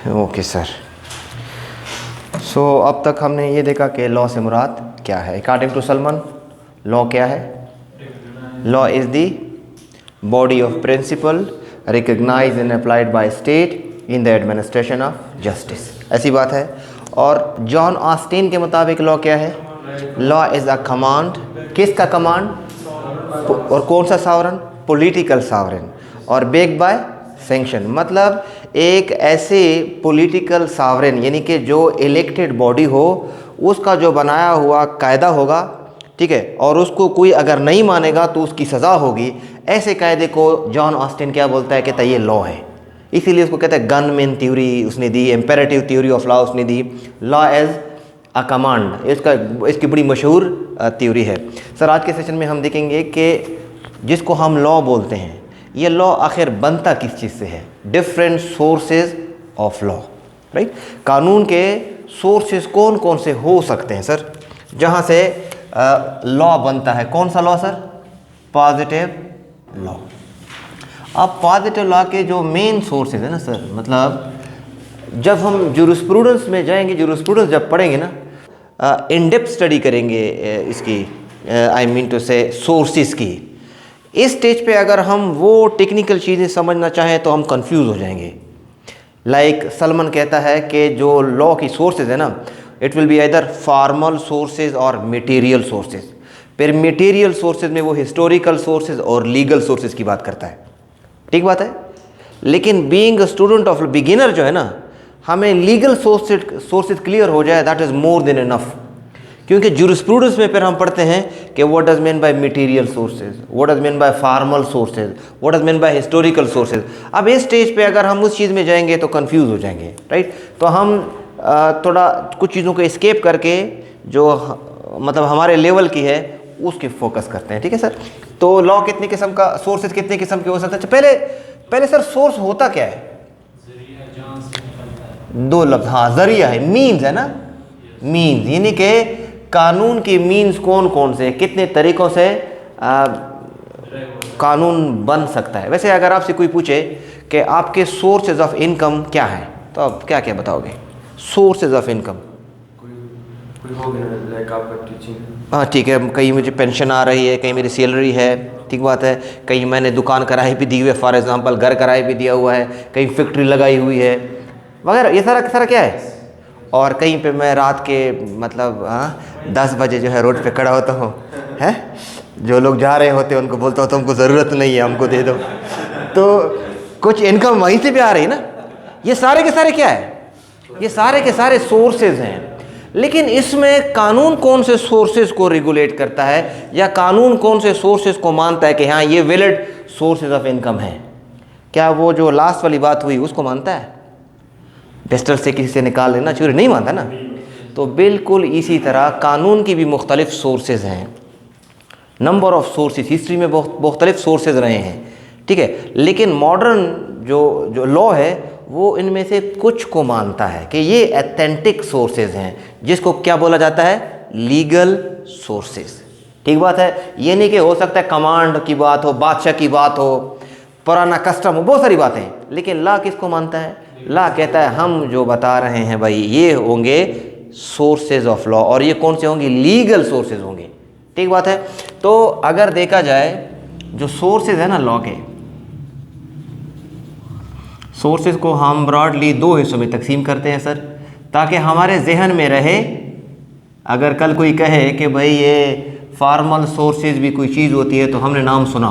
Okay sir. सो अब तक हमने ये देखा कि लॉ से मुराद क्या है। अकॉर्डिंग टू सलमान, लॉ क्या है? Law is the body of principle recognise and applied by state in the administration of justice, ऐसी बात है। और जॉन ऑस्टिन के मुताबिक लॉ क्या है? Law is a command. किसका कमांड? और कौन सा सॉवरेन? Political sovereign. और बेक्ड बाय सैंक्शन, मतलब एक ऐसे पॉलिटिकल सॉवरेन यानी कि जो इलेक्टेड बॉडी हो, उसका जो बनाया हुआ कायदा होगा, ठीक है, और उसको कोई अगर नहीं मानेगा तो उसकी सज़ा होगी। ऐसे कायदे को जॉन ऑस्टिन क्या बोलता है? कहता है ये लॉ है। इसीलिए उसको कहते हैं गनमैन थ्योरी उसने दी, इम्पेरेटिव थ्योरी ऑफ लॉ उसने दी, लॉ एज अ कमांड। इसकी बड़ी मशहूर थ्योरी है। सर आज के सेशन में हम देखेंगे कि जिसको हम लॉ बोलते हैं, ये लॉ आखिर बनता किस चीज़ से है? Different sources of law, right. कानून के सोर्सेज कौन कौन से हो सकते हैं सर जहाँ से लॉ बनता है? कौन सा लॉ सर? Positive law. अब पॉजिटिव लॉ के जो मेन सोर्सेज है ना सर, मतलब जब हम जूरिस्प्रूडेंस में जाएंगे, जूरिस्प्रूडेंस जब पढ़ेंगे ना, इन डेप्थ स्टडी करेंगे इसकी, आई मीन टू से सोर्सेज की, इस स्टेज पे अगर हम वो टेक्निकल चीज़ें समझना चाहें तो हम कंफ्यूज हो जाएंगे। लाइक सलमान कहता है कि जो लॉ की सोर्सेज है ना, it will be either formal sources और मटेरियल सोर्सेज। फिर मटेरियल सोर्सेज में वो हिस्टोरिकल सोर्सेज और लीगल सोर्सेज की बात करता है, ठीक बात है। लेकिन being a student of beginner जो है ना, हमें लीगल सोर्सेज क्लियर हो जाए, that is more than enough. क्योंकि जूरिस्प्रूडेंस में फिर हम पढ़ते हैं कि what does mean by material sources, what does mean by formal sources, what does mean by historical sources. अब इस स्टेज पे अगर हम उस चीज़ में जाएंगे तो कंफ्यूज हो जाएंगे, राइट। तो हम थोड़ा कुछ चीज़ों को एस्केप करके जो मतलब हमारे लेवल की है उसके फोकस करते हैं, ठीक है सर। तो लॉ कितने किस्म का, सोर्सेज कितने किस्म के हो सकते हैं? पहले सर सोर्स होता क्या है? दो लफ्ज़, हाँ, जरिया है, मीन्स है ना, मीन्स, यानी कि कानून के मीन्स कौन कौन से, कितने तरीक़ों से कानून बन सकता है। वैसे अगर आपसे कोई पूछे कि आपके सोर्सेज ऑफ इनकम क्या है, तो आप क्या क्या बताओगे? सोर्सेज ऑफ इनकम कोई हो गया लाइक आपका टीचिंग, हाँ ठीक है, कहीं मुझे पेंशन आ रही है, कहीं मेरी सैलरी है, ठीक बात है, कहीं मैंने दुकान किराए पे दी हुई है, फॉर एग्जांपल घर किराए पे दिया हुआ है, कहीं फैक्ट्री लगाई हुई है वगैरह, ये सारा क्या है। और कहीं पे मैं रात के मतलब 10 बजे जो है रोड पे खड़ा होता हूँ, है, जो लोग जा रहे होते हैं उनको बोलता हूँ तुमको ज़रूरत नहीं है, हमको दे दो। तो कुछ इनकम वहीं से भी आ रही है ना। ये सारे के सारे क्या है? ये सारे के सारे सोर्सेज हैं। लेकिन इसमें कानून कौन से सोर्सेज को रेगुलेट करता है, या कानून कौन से सोर्सेज को मानता है कि हाँ ये वैलिड सोर्सेज ऑफ इनकम है? क्या वो जो लास्ट वाली बात हुई उसको मानता है? पिस्टल से किसी से निकाल लेना चोरी नहीं मानता ना। तो बिल्कुल इसी तरह कानून की भी मुख्तलिफ सोर्सेज हैं, नंबर ऑफ सोर्सेज, हिस्ट्री में बहुत मुख्तलिफ सोर्सेज रहे हैं, ठीक है। लेकिन मॉडर्न जो लॉ है वो इनमें से कुछ को मानता है कि ये ऑथेंटिक सोर्सेज हैं, जिसको क्या बोला जाता है? लीगल सोर्सेज, ठीक बात है। ये नहीं कि हो सकता है कमांड की बात हो, बादशाह की बात हो, पुराना कस्टम हो, बहुत सारी बातें। लेकिन लॉ किसको मानता है? लॉ कहता है हम जो बता रहे हैं भाई ये होंगे सोर्सेज ऑफ लॉ, और ये कौन से होंगे? लीगल सोर्सेज होंगे, ठीक बात है। तो अगर देखा जाए जो सोर्सेज है ना लॉ के, सोर्सेज को हम ब्रॉडली दो हिस्सों में तकसीम करते हैं सर, ताकि हमारे जहन में रहे। अगर कल कोई कहे कि भाई ये फॉर्मल सोर्सेज भी कोई चीज़ होती है तो हमने नाम सुना,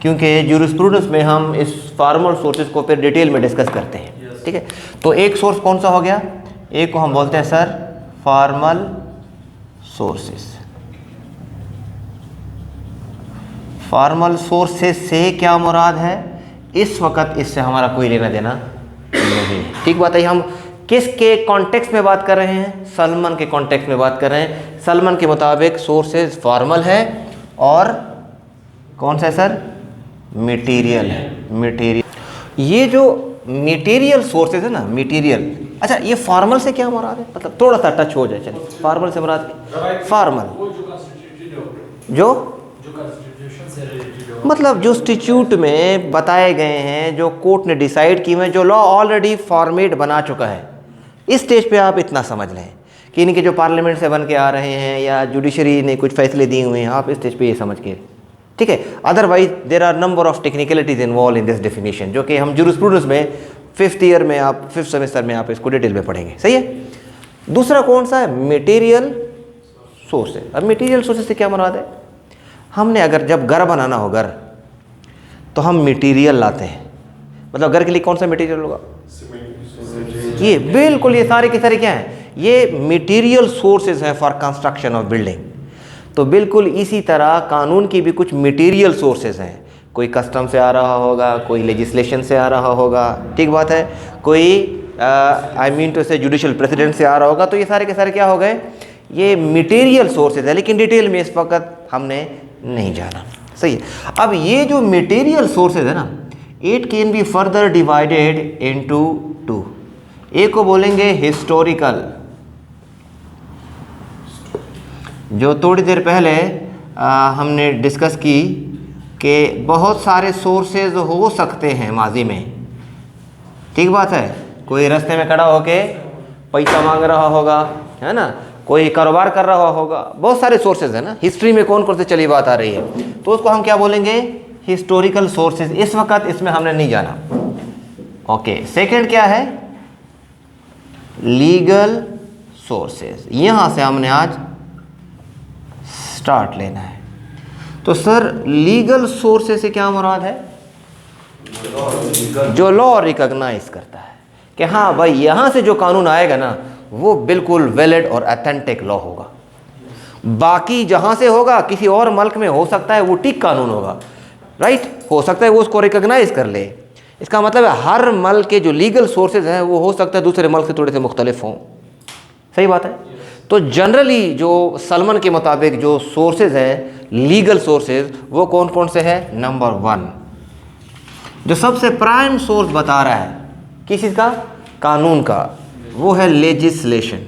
क्योंकि जूरिस्प्रूडेंस में हम इस फॉर्मल सोर्सेज को फिर डिटेल में डिस्कस करते हैं, ठीक है। तो एक सोर्स कौन सा हो गया? एक को हम बोलते हैं sir formal sources. Formal sources से क्या मुराद है? इस वक्त इससे हमारा कोई लेना देना नहीं, ठीक बात है। हम किसके कॉन्टेक्स्ट में बात कर रहे हैं? सलमान के कॉन्टेक्स्ट में बात कर रहे हैं। सलमान के मुताबिक सोर्सेज फॉर्मल है और कौन सा है सर? मटेरियल है, मटेरियल। ये जो मटेरियल सोर्सेज है ना, मटेरियल, अच्छा ये फॉर्मल से क्या मुराद है? मतलब थोड़ा सा टच हो जाए, चलिए। फॉर्मल से मुराद फॉर्मल जो मतलब जो स्टिट्यूट में बताए गए हैं, जो कोर्ट ने डिसाइड की हुए, जो लॉ ऑलरेडी फॉर्मेट बना चुका है, इस स्टेज पे आप इतना समझ लें कि इनके जो पार्लियामेंट से बन के आ रहे हैं या जुडिशरी ने कुछ फैसले दिए हुए हैं, आप इस स्टेज पे ये समझ के, ठीक है। Otherwise there are number of technicalities involve in this definition, जो कि हम जूरिस्प्रूडेंस में 5th ईयर में, आप 5th सेमेस्टर में आप इसको डिटेल में पढ़ेंगे, सही है। दूसरा कौन सा है? Material sources. अब मटेरियल सोर्सेज से क्या मुराद है? हमने अगर जब घर बनाना हो, घर, तो हम मटेरियल लाते हैं, मतलब घर के लिए कौन सा मटेरियल होगा? ये बिल्कुल, ये सारे के सारे क्या हैं? ये मटेरियल सोर्सेज हैं फॉर कंस्ट्रक्शन ऑफ बिल्डिंग। तो बिल्कुल इसी तरह कानून की भी कुछ मटेरियल सोर्सेज हैं, कोई कस्टम से आ रहा होगा, कोई लेजिस्लेशन से आ रहा होगा, ठीक बात है, कोई आई मीन टू से जुडिशियल प्रेसिडेंट से आ रहा होगा। तो ये सारे के सारे क्या हो गए? ये मटेरियल सोर्सेज है, लेकिन डिटेल में इस वक्त हमने नहीं जाना, सही है। अब ये जो मटेरियल सोर्सेज है ना, it can be further divided into 2। एक को बोलेंगे हिस्टोरिकल, जो थोड़ी देर पहले हमने डिस्कस की कि बहुत सारे सोर्सेज हो सकते हैं माजी में, ठीक बात है। कोई रास्ते में खड़ा होके पैसा मांग रहा होगा, है ना, कोई कारोबार कर रहा होगा, बहुत सारे सोर्सेज है ना। हिस्ट्री में कौन कौन से चली बात आ रही है, तो उसको हम क्या बोलेंगे? Historical sources. इस वक्त इसमें हमने नहीं जाना, ओके। सेकंड क्या है? Legal sources. यहां से हमने आज स्टार्ट लेना है। तो सर लीगल सोर्सेज से क्या मुराद है? जो लॉ रिकॉग्नाइज करता है कि हाँ भाई, यहां से जो कानून आएगा ना, वो बिल्कुल वैलिड और ऑथेंटिक लॉ होगा। बाकी जहां से होगा, किसी और मुल्क में हो सकता है वो ठीक कानून होगा, राइट, हो सकता है वो उसको रिकॉग्नाइज कर ले। इसका मतलब है हर मुल्क के जो लीगल सोर्सेज हैं वो हो सकता है दूसरे मुल्क से थोड़े से मुख्तलिफ हों, सही बात है। तो जनरली जो सलमान के मुताबिक जो सोर्सेज हैं लीगल सोर्सेज, वो कौन कौन से हैं? नंबर 1 जो सबसे प्राइम सोर्स बता रहा है किस चीज़ का? कानून का, वो है लेजिस्लेशन।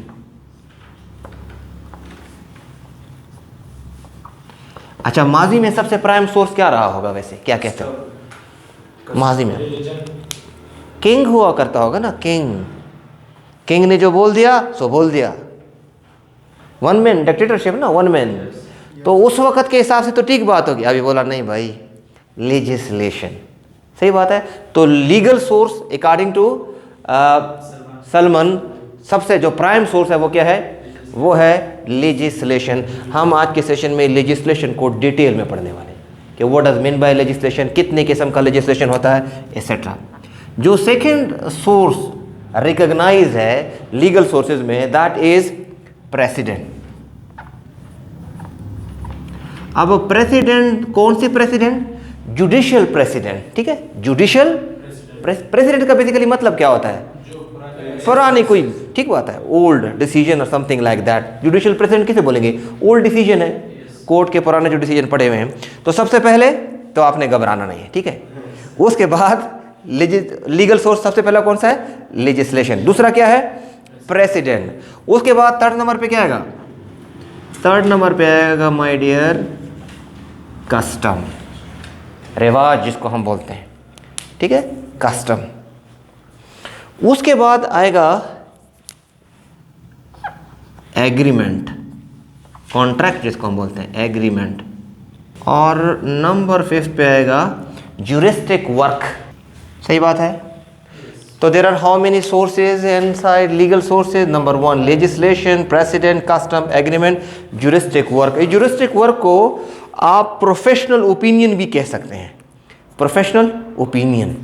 अच्छा, माजी में सबसे प्राइम सोर्स क्या रहा होगा वैसे, क्या कहते हो? माजी में किंग हुआ करता होगा ना, किंग ने जो बोल दिया सो बोल दिया। वन मैन डिक्टेटरशिप ना, वन मैन। तो उस वक्त के हिसाब से तो ठीक बात होगी। अभी बोला नहीं भाई, लेजिस्लेशन, सही बात है। तो legal source according to Salman सबसे जो प्राइम सोर्स है वो क्या है? वो है लेजिस्लेशन। हम आज के सेशन में लेजिस्लेशन को डिटेल में पढ़ने वाले हैं कि what does mean by legislation, कितने किस्म का लेजिस्लेशन होता है, एसेट्रा। जो सेकंड सोर्स रिकॉग्नाइज है लीगल सोर्सेज में, दैट इज प्रेसिडेंट। अब प्रेसिडेंट कौन सी प्रेसिडेंट? जुडिशियल प्रेसिडेंट, ठीक है। जुडिशियल प्रेसिडेंट का बेसिकली मतलब क्या होता है? पुरानी कोई, ठीक बात है, ओल्ड डिसीजन और something like that. Judicial president किसे बोलेंगे? ओल्ड डिसीजन है, कोर्ट के पुराने जो डिसीजन पड़े हुए हैं। तो सबसे पहले तो आपने घबराना नहीं है, ठीक है। उसके बाद लीगल सोर्स सबसे पहला कौन सा है? लेजिस्लेशन। दूसरा क्या है? प्रेसिडेंट। उसके बाद थर्ड नंबर पे क्या आएगा? थर्ड नंबर पे आएगा माय डियर कस्टम, रिवाज जिसको हम बोलते हैं, ठीक है, कस्टम। उसके बाद आएगा एग्रीमेंट, कॉन्ट्रैक्ट जिसको हम बोलते हैं, एग्रीमेंट। और नंबर 5 पे आएगा ज्यूरिस्टिक वर्क, सही बात है। तो there are how many sources inside legal sources? Number 1 legislation, precedent, custom, agreement, juristic work. इस ज्यूरिस्टिक वर्क को आप प्रोफेशनल ओपिनियन भी कह सकते हैं, प्रोफेशनल ओपिनियन।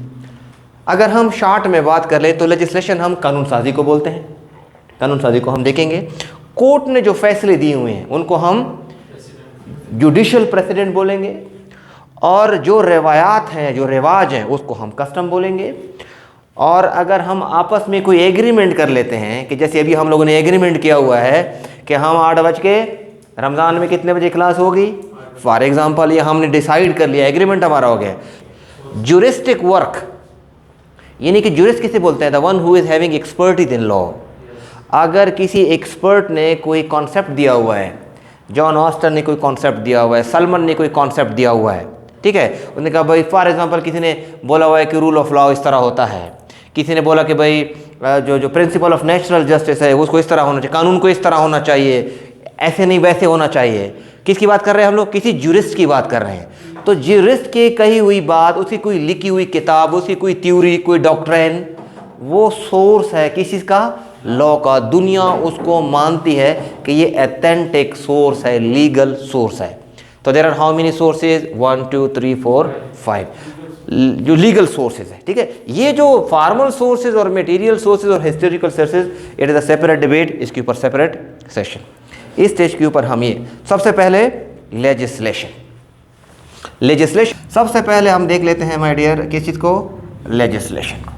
अगर हम शॉर्ट में बात कर ले तो लेजिस्लेशन हम कानून साजी को बोलते हैं, कानून साजी को हम देखेंगे। कोर्ट ने जो फैसले दिए हुए हैं उनको हम जुडिशियल प्रेसिडेंट बोलेंगे, और जो रवायात हैं, जो रिवाज हैं, उसको हम कस्टम बोलेंगे। और अगर हम आपस में कोई एग्रीमेंट कर लेते हैं, कि जैसे अभी हम लोगों ने एग्रीमेंट किया हुआ है कि हम 8 बज के रमज़ान में कितने बजे क्लास होगी, फॉर एग्जांपल, ये हमने डिसाइड कर लिया, एग्रीमेंट हमारा हो गया। ज्यूरिस्टिक वर्क यानी कि ज्यूरिस्ट किसे बोलते हैं? The one who is having expertise in law. अगर किसी एक्सपर्ट ने कोई कॉन्सेप्ट दिया हुआ है, जॉन ऑस्टन ने कोई कॉन्सेप्ट दिया हुआ है, सलमन ने कोई कॉन्सेप्ट दिया हुआ है, ठीक है। उन्होंने कहा भाई फॉर एग्जांपल किसी ने बोला हुआ है कि रूल ऑफ लॉ इस तरह होता है, किसी ने बोला कि भाई जो प्रिंसिपल ऑफ नेचुरल जस्टिस है उसको इस तरह होना चाहिए, कानून को इस तरह होना चाहिए, ऐसे नहीं वैसे होना चाहिए। किसकी बात कर रहे हैं हम लोग? किसी ज्यूरिस्ट की बात कर रहे हैं। तो ज्यूरिस्ट की कही हुई बात, उसकी कोई लिखी हुई किताब, उसकी कोई थ्योरी, कोई डॉक्ट्रिन, वो सोर्स है किस चीज़ का? लॉ का। दुनिया उसको मानती है कि ये ऑथेंटिक सोर्स है, लीगल सोर्स है। तो there are how many sources? 1 2 3 4 5 जो लीगल सोर्सेज है, ठीक है। ये जो फॉर्मल सोर्सेज और मटेरियल सोर्सेज और historical sources, it is a separate debate, इसके ऊपर सेपरेट सेशन। इस स्टेज के ऊपर हम ये सबसे पहले लेजिस्लेशन सबसे पहले हम देख लेते हैं माय डियर किस चीज़ को? लेजिस्लेशन को।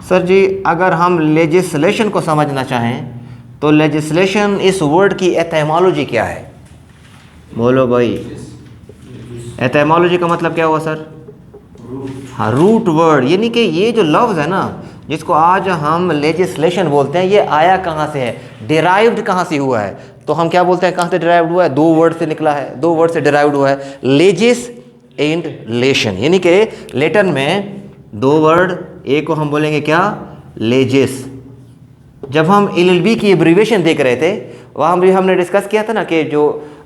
सर जी अगर हम लेजिस्लेशन को समझना चाहें तो लेजिस्लेशन इस वर्ड की एटाइमोलॉजी क्या है? बोलो भाई। एटाइमोलॉजी का मतलब क्या हुआ सर? हाँ, रूट वर्ड, यानी कि ये जो लफ्ज़ है ना जिसको आज हम लेजिस्लेशन बोलते हैं, ये आया कहाँ से है, डिराइव्ड कहाँ से हुआ है? तो हम क्या बोलते हैं कहाँ से डिराइव्ड हुआ है? दो वर्ड से निकला है, दो वर्ड से डिराइव्ड हुआ है, लेजिस एंड लेशन। यानी कि लेटन में दो वर्ड, एक को हम बोलेंगे क्या? लेजिस। जब हम LLB की एब्रीविएशन देख रहे थे वहाँ भी हमने डिस्कस किया था ना कि जो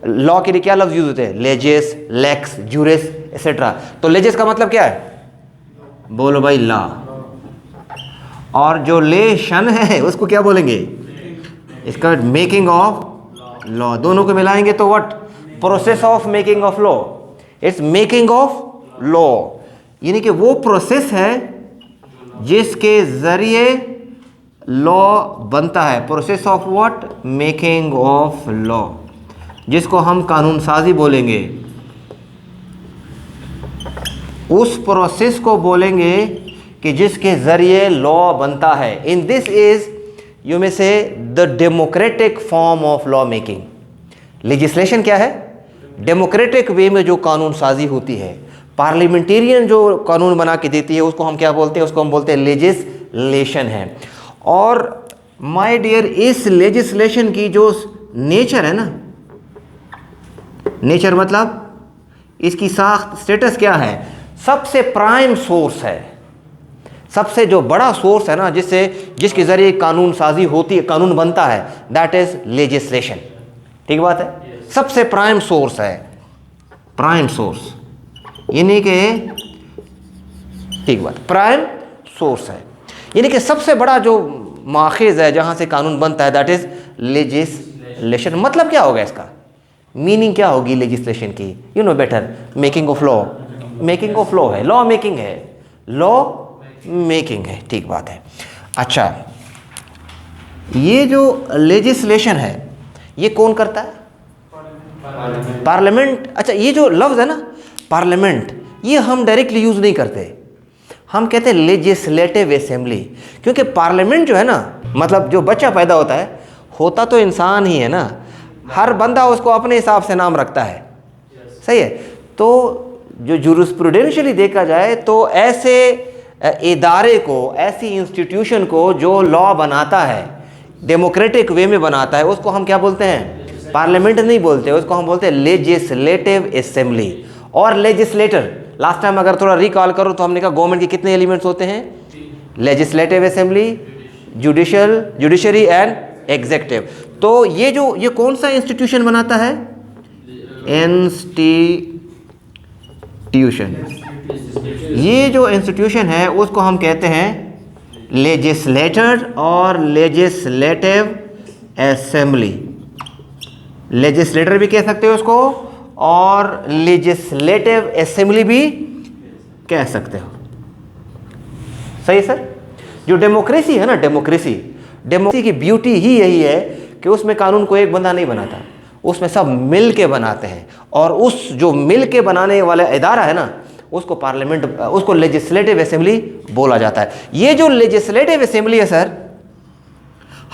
लॉ के लिए क्या लफ्ज़ यूज होते हैं? लेजिस, लेक्स, जूरिस एक्सेट्रा। तो लेजिस का मतलब क्या है? बोलो भाई, लॉ। और जो लेशन है उसको क्या बोलेंगे? इसका मेकिंग ऑफ लॉ। दोनों को मिलाएंगे तो what? Process of making of law. It's making of law, यानी कि वो प्रोसेस है जिसके जरिए लॉ बनता है। Process of what? Making of law, जिसको हम कानून साजी बोलेंगे। उस प्रोसेस को बोलेंगे कि जिसके जरिए लॉ बनता है। In this is you may say the democratic form of law making. Legislation क्या है? डेमोक्रेटिक वे में जो कानून साजी होती है, पार्लियामेंटेरियन जो कानून बना के देती है, उसको हम क्या बोलते हैं? उसको हम बोलते हैं लेजिस्लेशन है। और माय डियर, इस लेजिस्लेशन की जो नेचर है ना, नेचर मतलब इसकी साख्त, स्टेटस क्या है? सबसे प्राइम सोर्स है, सबसे जो बड़ा सोर्स है ना जिसके जरिए कानून साजी होती है, कानून बनता है, दैट इज लेजिस्लेशन। ठीक बात है? सबसे प्राइम सोर्स है, प्राइम सोर्स, यानी कि ठीक बात, प्राइम सोर्स है, यानी कि सबसे बड़ा जो माखिज है जहां से कानून बनता है, दैट इज लेजिस्लेशन। मतलब क्या होगा इसका? मीनिंग क्या होगी लेजिस्लेशन की? You know better, making of law. Making of law है, लॉ मेकिंग है, लॉ मेकिंग है। ठीक बात है। अच्छा, ये जो लेजिस्लेशन है ये कौन करता है? पार्लियामेंट। अच्छा, ये जो लफ्ज़ है ना पार्लियामेंट, ये हम डायरेक्टली यूज़ नहीं करते, हम कहते हैं लेजिस्लेटिव असेंबली। क्योंकि पार्लियामेंट जो है ना, मतलब जो बच्चा पैदा होता है, होता तो इंसान ही है ना, हर बंदा उसको अपने हिसाब से नाम रखता है, सही है। तो जो जूरिस्प्रूडेंशियली देखा जाए तो ऐसे इदारे को, ऐसी इंस्टीट्यूशन को जो लॉ बनाता है, डेमोक्रेटिक वे में बनाता है, उसको हम क्या बोलते हैं? पार्लियामेंट नहीं बोलते, उसको हम बोलते हैं लेजिस्लेटिव असेंबली। और लेजिस्लेटर, लास्ट टाइम अगर थोड़ा रिकॉल करो तो हमने कहा गवर्नमेंट के कितने एलिमेंट्स होते हैं? Legislative assembly, judiciary and executive. तो ये कौन सा इंस्टीट्यूशन बनाता है? इंस्टीट्यूशन। ये जो इंस्टीट्यूशन है उसको हम कहते हैं लेजिस्लेटर और लेजिस्लेटिव असेंबली। लेजिस्लेटर भी कह सकते हो उसको और लेजिस्लेटिव असेंबली भी कह सकते हो, सही सर। जो डेमोक्रेसी है ना, डेमोक्रेसी की ब्यूटी ही यही है कि उसमें कानून को एक बंदा नहीं बनाता, उसमें सब मिल के बनाते हैं। और उस जो मिल के बनाने वाला इदारा है ना, उसको पार्लियामेंट, उसको लेजिस्लेटिव असेंबली बोला जाता है। ये जो लेजिस्लेटिव असेंबली है सर,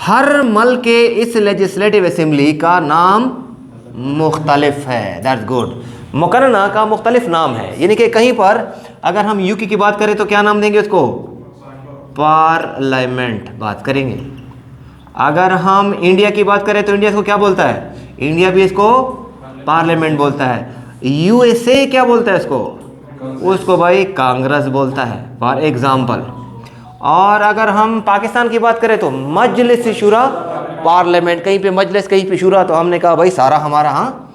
हर मुल्क के इस लेजिस्लेटिव असेंबली का नाम मुख्तलिफ है। That's good. मुकर्रना का मुख्तलिफ नाम है, यानी कि कहीं पर अगर हम यूके की बात करें तो क्या नाम देंगे उसको? पार्लियामेंट बात करेंगे। अगर हम इंडिया की बात करें तो इंडिया को क्या बोलता है? इंडिया भी इसको पार्लियामेंट बोलता है। यूएसए क्या बोलता है इसको? उसको भाई कांग्रेस बोलता है, फॉर एग्जाम्पल। और अगर हम पाकिस्तान की बात करें तो मजलिस शुरा पार्लियामेंट, कहीं पे मजलिस कहीं पे शुरा, तो हमने कहा भाई सारा हमारा, हाँ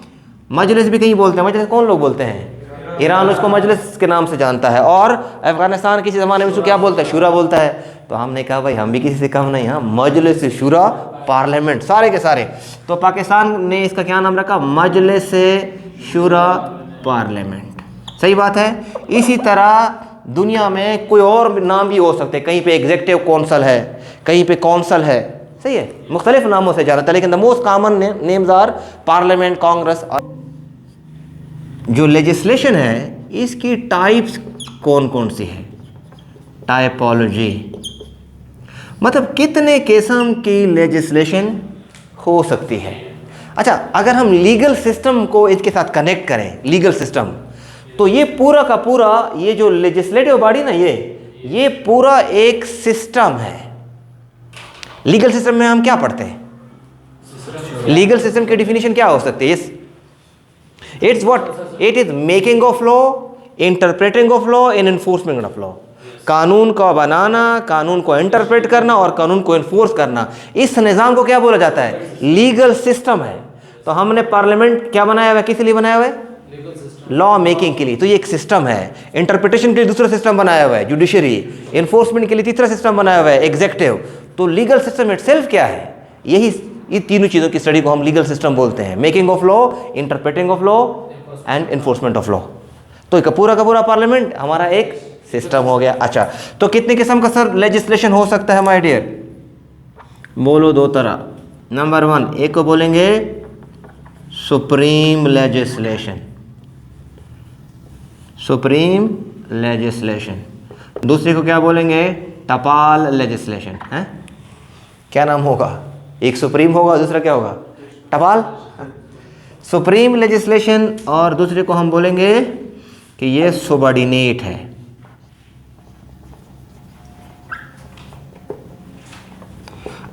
मजलिस भी कहीं बोलते हैं। मजलिस कौन लोग बोलते हैं? ईरान उसको मजलिस के नाम से जानता है, और अफगानिस्तान किसी ज़माने में उसको क्या बोलता है? शुरा बोलता है। तो हमने कहा भाई हम भी किसी से कम नहीं, हाँ मजलिस शुरा पार्लियामेंट सारे के सारे। तो पाकिस्तान ने इसका क्या नाम रखा? मजलिस शुरा पार्लियामेंट। सही बात है। इसी तरह दुनिया में कोई और नाम भी हो सकते हैं, कहीं पे एग्जीक्यूटिव काउंसिल है, कहीं पे काउंसिल है, सही है, मुख्तलिफ नामों से जाना था, लेकिन the most common names are Parliament, Congress. जो लेजिस्लेशन है इसकी टाइप्स कौन कौन सी है? टाइपोलॉजी, मतलब कितने किस्म की लेजिस्लेशन हो सकती है। अच्छा, अगर हम लीगल सिस्टम को इसके साथ कनेक्ट करें, लीगल सिस्टम, तो ये पूरा का पूरा ये जो लेजिस्लेटिव बॉडी ना, ये पूरा एक सिस्टम है। लीगल सिस्टम में हम क्या पढ़ते हैं? लीगल सिस्टम की डिफिनीशन क्या हो सकती है? It's what? It is making of law, interpreting of law and enforcement of law. कानून को बनाना, कानून को इंटरप्रेट करना और कानून को एनफोर्स करना, इस निज़ाम को क्या बोला जाता है? लीगल सिस्टम है। तो हमने पार्लियामेंट क्या बनाया हुआ है? किस लिए बनाया हुआ है? लॉ मेकिंग के लिए। तो ये एक सिस्टम है। इंटरप्रिटेशन के लिए दूसरा सिस्टम बनाया हुआ है, जुडिशरी। एनफोर्समेंट के लिए तीसरा सिस्टम बनाया हुआ है, एग्जीक्यूटिव। तो लीगल सिस्टम इटसेल्फ क्या है? यही, ये तीनों चीज़ों की स्टडी को हम लीगल सिस्टम बोलते हैं। Making of law, interpreting of law and enforcement of law. तो का पूरा पार्लियामेंट हमारा एक सिस्टम हो गया। अच्छा, तो कितने किस्म का सर लेजिस्लेशन हो सकता है माय डियर? बोलो दो तरह। नंबर 1, एक को बोलेंगे सुप्रीम लेजिस्लेशन, सुप्रीम लेजिस्लेशन। दूसरे को क्या बोलेंगे? टपाल लेजिस्लेशन। है क्या नाम होगा? एक सुप्रीम होगा, दूसरा क्या होगा? टपाल। सुप्रीम लेजिस्लेशन, और दूसरे को हम बोलेंगे कि ये सबऑर्डिनेट है।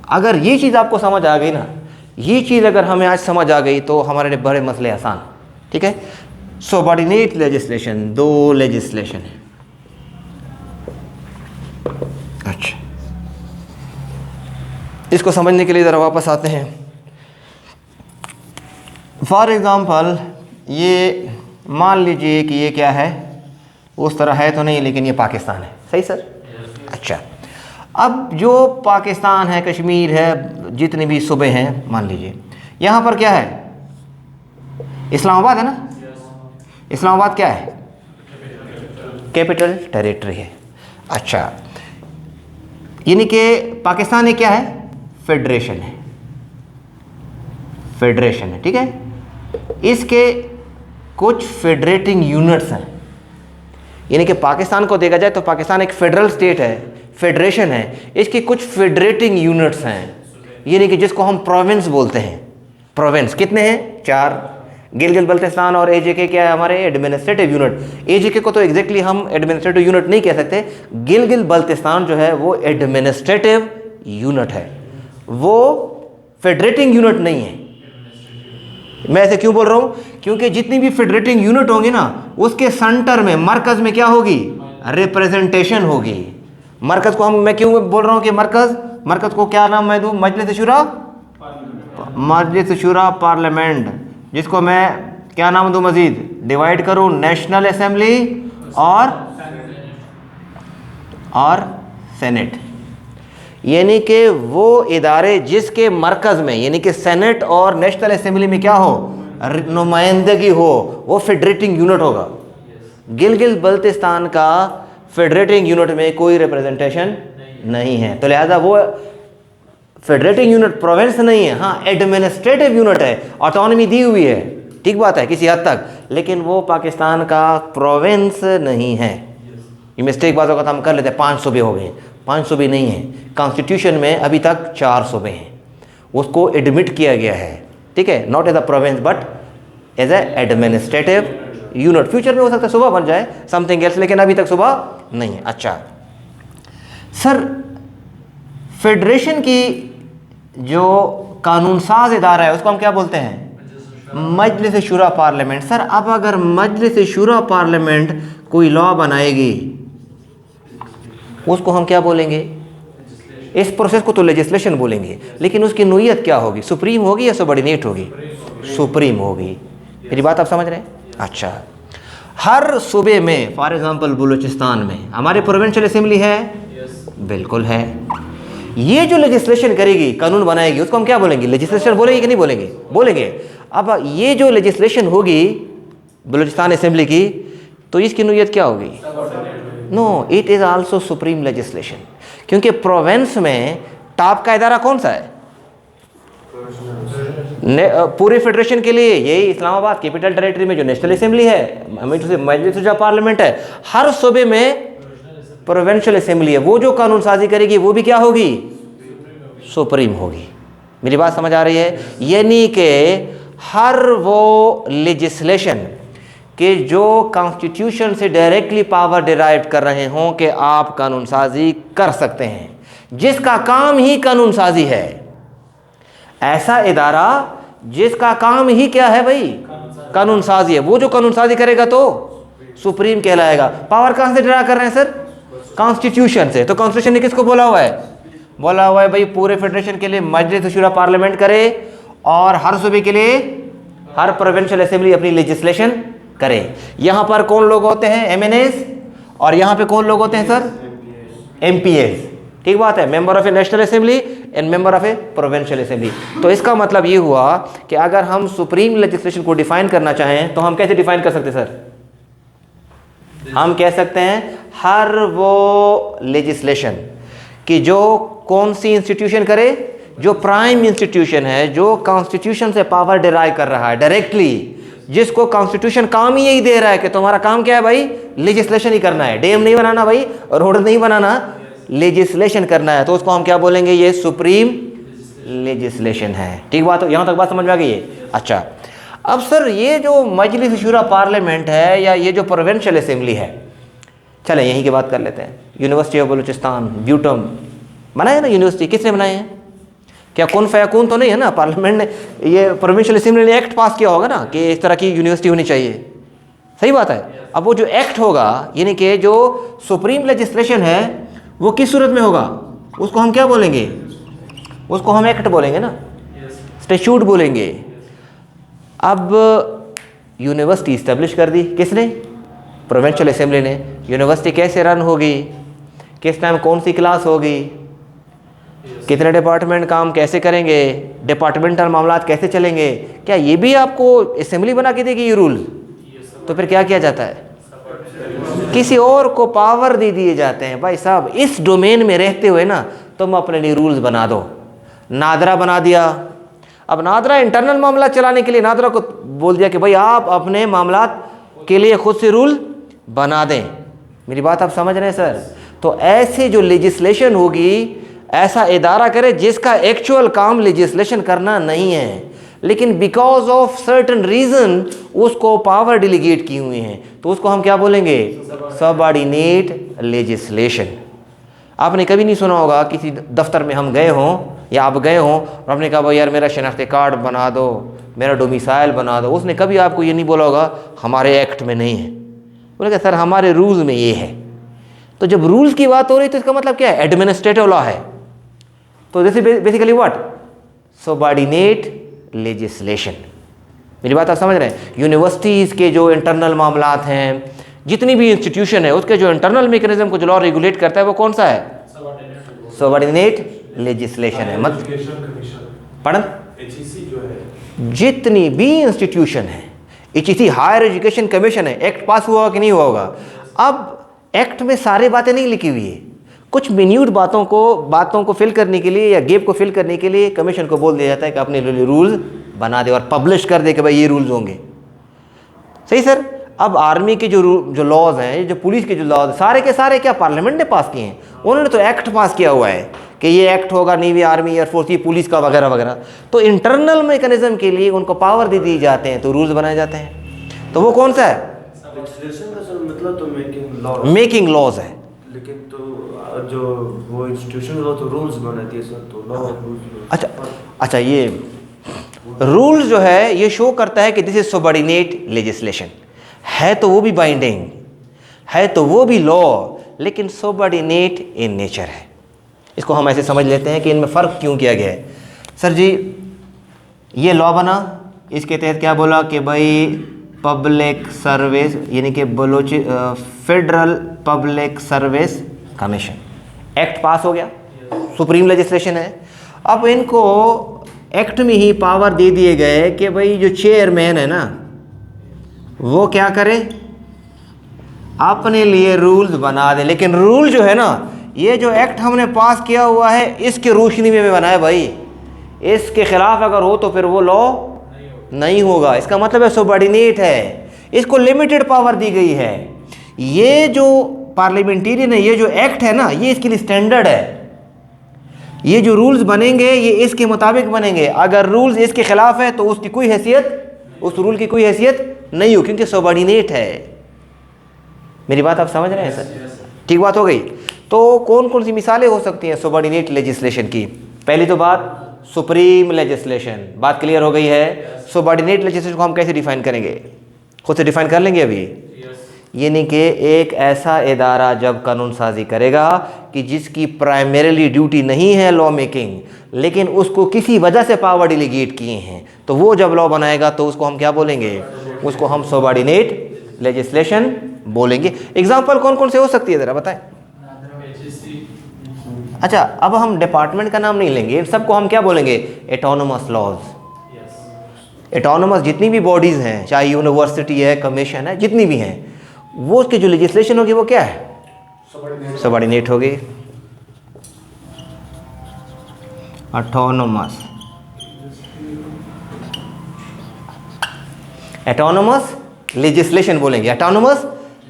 अगर ये चीज़ आपको समझ आ गई ना, ये चीज़ अगर हमें आज समझ आ गई तो हमारे लिए बड़े मसले आसान। ठीक है। सबऑर्डिनेट लेजिस्लेशन, 2 लेजिस्लेशन है। अच्छा, इसको समझने के लिए ज़रा वापस आते हैं। फॉर एग्ज़ाम्पल, ये मान लीजिए कि ये क्या है, उस तरह है तो नहीं, लेकिन ये पाकिस्तान है। सही सर? अच्छा, अब जो पाकिस्तान है, कश्मीर है, जितने भी सूबे हैं, मान लीजिए यहाँ पर क्या है? इस्लामाबाद है ना? इस्लामाबाद क्या है? कैपिटल टेरिटरी है। अच्छा, यानी कि पाकिस्तान एक क्या है? फेडरेशन है, फेडरेशन है। ठीक है। इसके कुछ फेडरेटिंग यूनिट्स हैं, यानी कि पाकिस्तान को देखा जाए तो पाकिस्तान एक फेडरल स्टेट है, फेडरेशन है। इसके कुछ फेडरेटिंग यूनिट्स हैं, यानी कि जिसको हम प्रोविंस बोलते हैं। प्रोविंस कितने हैं? 4। गिलगित बल्तिस्तान और एजेके क्या है? हमारे एडमिनिस्ट्रेटिव यूनिट। एजेके को तो एग्जैक्टली हम एडमिनिस्ट्रेटिव यूनिट नहीं कह सकते। गिलगित बल्तिस्तान जो है वो एडमिनिस्ट्रेटिव यूनिट है, वो फेडरेटिंग यूनिट नहीं है। मैं ऐसे क्यों बोल रहा हूँ? क्योंकि जितनी भी फेडरेटिंग यूनिट होंगी ना, उसके सेंटर में, मरकज में क्या होगी? रिप्रेजेंटेशन होगी। मरकज को मैं क्यों बोल रहा हूँ कि मरकज को क्या नाम मैं दूँ? मजलिस शुरा, मजलिस शुरा पार्लियामेंट, जिसको मैं क्या नाम दूँ? मजीद डिवाइड करूँ, नेशनल असेंबली और सेनेट। यानी कि वो इदारे जिसके मरकज़ में, यानी कि सेनेट और नेशनल असेंबली में क्या हो? नुमाइंदगी हो, वो फेडरेटिंग यूनिट होगा। गिलगित बल्तिस्तान का फेडरेटिंग यूनिट में कोई रिप्रेजेंटेशन नहीं है, तो लिहाजा वो फेडरेटिंग यूनिट, प्रोविंस नहीं है। हाँ, एडमिनिस्ट्रेटिव यूनिट है, ऑटोनॉमी दी हुई है, ठीक बात है, किसी हद तक, लेकिन वो पाकिस्तान का प्रोविंस नहीं है। ये मिस्टेक बात होगा तो हम कर लेते हैं। 5 सूबे हो गए, 5 सूबे नहीं हैं। कॉन्स्टिट्यूशन में अभी तक 4 सूबे हैं, उसको एडमिट किया गया है। ठीक है, not as a province but as an administrative unit. Future में हो सकता है सुबह बन जाए, समथिंग एल्स, लेकिन अभी तक सुबह नहीं है। अच्छा सर, फेडरेशन की जो कानून साज इदारा है उसको हम क्या बोलते हैं? मजलिस शुरा पार्लियामेंट। सर अब अगर मजलिस शुरा पार्लियामेंट कोई लॉ बनाएगी उसको हम क्या बोलेंगे? इस प्रोसेस को तो लेजिस्लेशन बोलेंगे, लेकिन उसकी नोयत क्या होगी? सुप्रीम होगी या सबऑर्डिनेट होगी? सुप्रीम होगी। मेरी बात आप समझ रहे हैं? अच्छा, हर सूबे में फॉर एग्जांपल बलूचिस्तान में हमारे प्रोविंशियल असेंबली है, बिल्कुल है। ये जो लेजिस्लेशन करेगी, कानून बनाएगी, उसको हम क्या बोलेंगे? लेजिस्लेशन बोलेंगे कि नहीं बोलेंगे? बोलेंगे। अब ये जो लेजिस्लेशन होगी बलूचिस्तान असेंबली की, तो इसकी नोयत क्या होगी? No, it is also supreme legislation, क्योंकि प्रोविंस में टॉप का इदारा कौन सा है? पूरे फेडरेशन के लिए यही इस्लामाबाद कैपिटल टेरिटरी में जो नेशनल असेंबली है, मजलिस पार्लियामेंट है, हर सूबे में प्रोविंशियल असेंबली है। वो जो कानून साजी करेगी वो भी क्या होगी? सुप्रीम होगी। मेरी बात समझ आ रही है? यानी कि हर वो लेजिस्लेशन कि जो कॉन्स्टिट्यूशन से डायरेक्टली पावर डिराइव कर रहे हों कि आप कानून साजी कर सकते हैं, जिसका काम ही कानून साजी है, ऐसा इदारा जिसका काम ही क्या है भाई? कानून साजी है, वो जो कानून साजी करेगा तो सुप्रीम कहलाएगा। पावर कहां से डिराइव कर रहे हैं सर? कॉन्स्टिट्यूशन से। तो कॉन्स्टिट्यूशन ने किसको बोला हुआ है? बोला हुआ है भाई पूरे फेडरेशन के लिए मजलिस शुरा पार्लियामेंट करे और हर सूबे के लिए हर प्रोविंशियल असेंबली अपनी लेजिस्लेशन करे। यहां पर कौन लोग होते हैं? एमएनएस। और यहां पे कौन लोग होते हैं सर? एमपीएस। ठीक बात है, member of A national assembly and member of A provincial assembly. तो इसका मतलब ये हुआ कि अगर हम सुप्रीम लेजिस्लेशन को डिफाइन करना चाहें तो हम कैसे डिफाइन कर सकते हैं सर? हम कह सकते हैं हर वो लेजिस्लेशन कि जो कौन सी इंस्टीट्यूशन करे, जो प्राइम इंस्टीट्यूशन है, जो कॉन्स्टिट्यूशन से पावर डिराइव कर रहा है डायरेक्टली, जिसको कॉन्स्टिट्यूशन काम ही यही दे रहा है कि तुम्हारा काम क्या है भाई? लेजिस्लेशन ही करना है, डैम नहीं बनाना भाई, रोड नहीं बनाना, लेजिस्लेशन करना है, तो उसको हम क्या बोलेंगे? ये सुप्रीम लेजिस्लेशन है। ठीक बात हो? यहां तक बात समझ में आ गई है? अच्छा, अब सर ये जो मजलिस शुरा पार्लियामेंट है या ये जो प्रोविंशियल असेंबली है, चले यहीं की बात कर लेते हैं। यूनिवर्सिटी ऑफ बलूचिस्तान, ब्यूटम बनाए ना यूनिवर्सिटी, किसने बनाए हैं? क्या कौन फयाकून तो नहीं है ना? पार्लियामेंट ने, ये प्रोविंशियल असेंबली ने एक्ट पास किया होगा ना कि इस तरह की यूनिवर्सिटी होनी चाहिए। सही बात है। अब वो जो एक्ट होगा, यानी कि जो सुप्रीम लेजिस्लेशन है, वो किस सूरत में होगा? उसको हम क्या बोलेंगे? उसको हम एक्ट बोलेंगे ना, स्टैट्यूट बोलेंगे। अब यूनिवर्सिटी इस्टेब्लिश कर दी किसने? प्रोविंशियल असेंबली ने। यूनिवर्सिटी कैसे रन होगी, किस टाइम कौन सी क्लास होगी, कितने डिपार्टमेंट काम कैसे करेंगे, डिपार्टमेंटल मामलात कैसे चलेंगे, क्या ये भी आपको असेंबली बना के देगी ये रूल? तो फिर क्या किया जाता है? किसी और को पावर दे दिए जाते हैं, भाई साहब इस डोमेन में रहते हुए ना तुम अपने लिए रूल्स बना दो। नादरा बना दिया। अब नादरा इंटरनल मामला चलाने के लिए नादरा को बोल दिया कि भाई आप अपने मामलात के लिए खुद से रूल बना दें। मेरी बात आप समझ रहे हैं सर? तो ऐसे जो लेजिस्लेशन होगी, ऐसा इदारा करे जिसका एक्चुअल काम लेजिस्लेशन करना नहीं है, लेकिन बिकॉज ऑफ सर्टन रीजन उसको पावर डिलीगेट की हुई हैं, तो उसको हम क्या बोलेंगे? Subordinate legislation. आपने कभी नहीं सुना होगा किसी दफ्तर में हम गए हों या आप गए हों और आपने कहा भाई यार मेरा शनाख्ती कार्ड बना दो, मेरा डोमिसाइल बना दो। उसने कभी आपको ये नहीं बोला होगा हमारे एक्ट में नहीं है, बोलेगा सर हमारे रूल्स में ये है। तो जब रूल्स की बात हो रही तो इसका मतलब क्या है? एडमिनिस्ट्रेटिव लॉ है। तो this is basically what? Subordinate legislation. मेरी बात आप समझ रहे हैं? यूनिवर्सिटीज़ के जो इंटरनल मामलात हैं, जितनी भी इंस्टीट्यूशन है, उसके जो इंटरनल मैकेनिज्म को जो लॉ रेगुलेट करता है वो कौन सा है? सबऑर्डिनेट लेजिस्लेशन है। मत पढ़न जितनी भी इंस्टीट्यूशन है, एचईसी हायर एजुकेशन कमीशन है, एक्ट पास हुआ कि नहीं हुआ होगा। अब एक्ट में सारी बातें नहीं लिखी हुई है, कुछ मिन्यूट बातों को फिल करने के लिए या गैप को फिल करने के लिए कमीशन को बोल दिया जाता है कि अपने लिए रूल्स बना दे और पब्लिश कर दे कि भाई ये रूल्स होंगे। सही सर? अब आर्मी के जो लॉज हैं, जो पुलिस के जो लॉज, सारे के सारे क्या पार्लियामेंट ने पास किए हैं? उन्होंने तो एक्ट पास किया हुआ है कि ये एक्ट होगा नेवी, आर्मी, एयरफोर्स, ये पुलिस का वगैरह वगैरह। तो इंटरनल मैकेनिज्म के लिए उनको पावर दे दिए जाते हैं, तो रूल्स बनाए जाते हैं। तो वो कौन सा है? मतलब तो मेकिंग लॉज है। लेकिन तो जो वो इंस्टीट्यूशन वो तो रूल्स बनाती है सर, तो लॉ रूल्स। अच्छा, ये रूल्स जो है ये शो करता है कि दिस इज सबऑर्डिनेट लेजिस्लेशन, है तो वो भी बाइंडिंग, है तो वो भी लॉ, लेकिन सबऑर्डिनेट इन नेचर है। इसको हम ऐसे समझ लेते हैं कि इनमें फ़र्क क्यों किया गया है। सर जी ये लॉ बना, इसके तहत क्या बोला कि भाई पब्लिक सर्विस यानी कि federal public service commission act पास हो गया, सुप्रीम लेजिस्लेशन है। अब इनको एक्ट में ही पावर दे दिए गए कि भाई जो चेयरमैन है ना वो क्या करे, अपने लिए रूल्स बना दे। लेकिन रूल जो है ना, ये जो एक्ट हमने पास किया हुआ है इसके रोशनी में बना है भाई, इसके खिलाफ अगर हो तो फिर वो लॉ नहीं होगा। इसका मतलब है सबऑर्डिनेट है, इसको लिमिटेड पावर दी गई है। ये जो पार्लियामेंटेरियन है, ये जो एक्ट है ना, ये इसके लिए स्टैंडर्ड है। ये जो रूल्स बनेंगे ये इसके मुताबिक बनेंगे। अगर रूल्स इसके खिलाफ है तो उसकी कोई हैसियत, उस रूल की कोई हैसियत नहीं हो, क्योंकि सबऑर्डिनेट है। मेरी बात आप समझ रहे हैं सर? ठीक बात हो गई। तो कौन कौन सी मिसालें हो सकती हैं सबऑर्डिनेट लेजिस्लेशन की? पहली तो बात सुप्रीम लेजिस्लेशन, बात क्लियर हो गई है। सबऑर्डिनेट लेजिस्लेशन को हम कैसे डिफाइन करेंगे, खुद से डिफाइन कर लेंगे अभी। यानी कि एक ऐसा इदारा जब कानून साजी करेगा कि जिसकी प्राइमरीली ड्यूटी नहीं है लॉ मेकिंग, लेकिन उसको किसी वजह से पावर डिलीगेट किए हैं, तो वो जब लॉ बनाएगा तो उसको हम क्या बोलेंगे, उसको हम सबऑर्डिनेट लेजिस्लेशन बोलेंगे। एग्जाम्पल कौन कौन से हो सकती है ज़रा बताएं। अच्छा, अब हम डिपार्टमेंट का नाम नहीं लेंगे, सबको हम क्या बोलेंगे, एटोनोमस लॉज। एटोनोमस जितनी भी बॉडीज़ हैं, चाहे यूनिवर्सिटी है, कमीशन है, जितनी भी हैं, वो उसकी जो लेजिस्लेशन होगी वो क्या है, सबऑर्डिनेट होगी। ऑटोनोमस, एटोनोमस लेजिस्लेशन बोलेंगे। ऑटोनोमस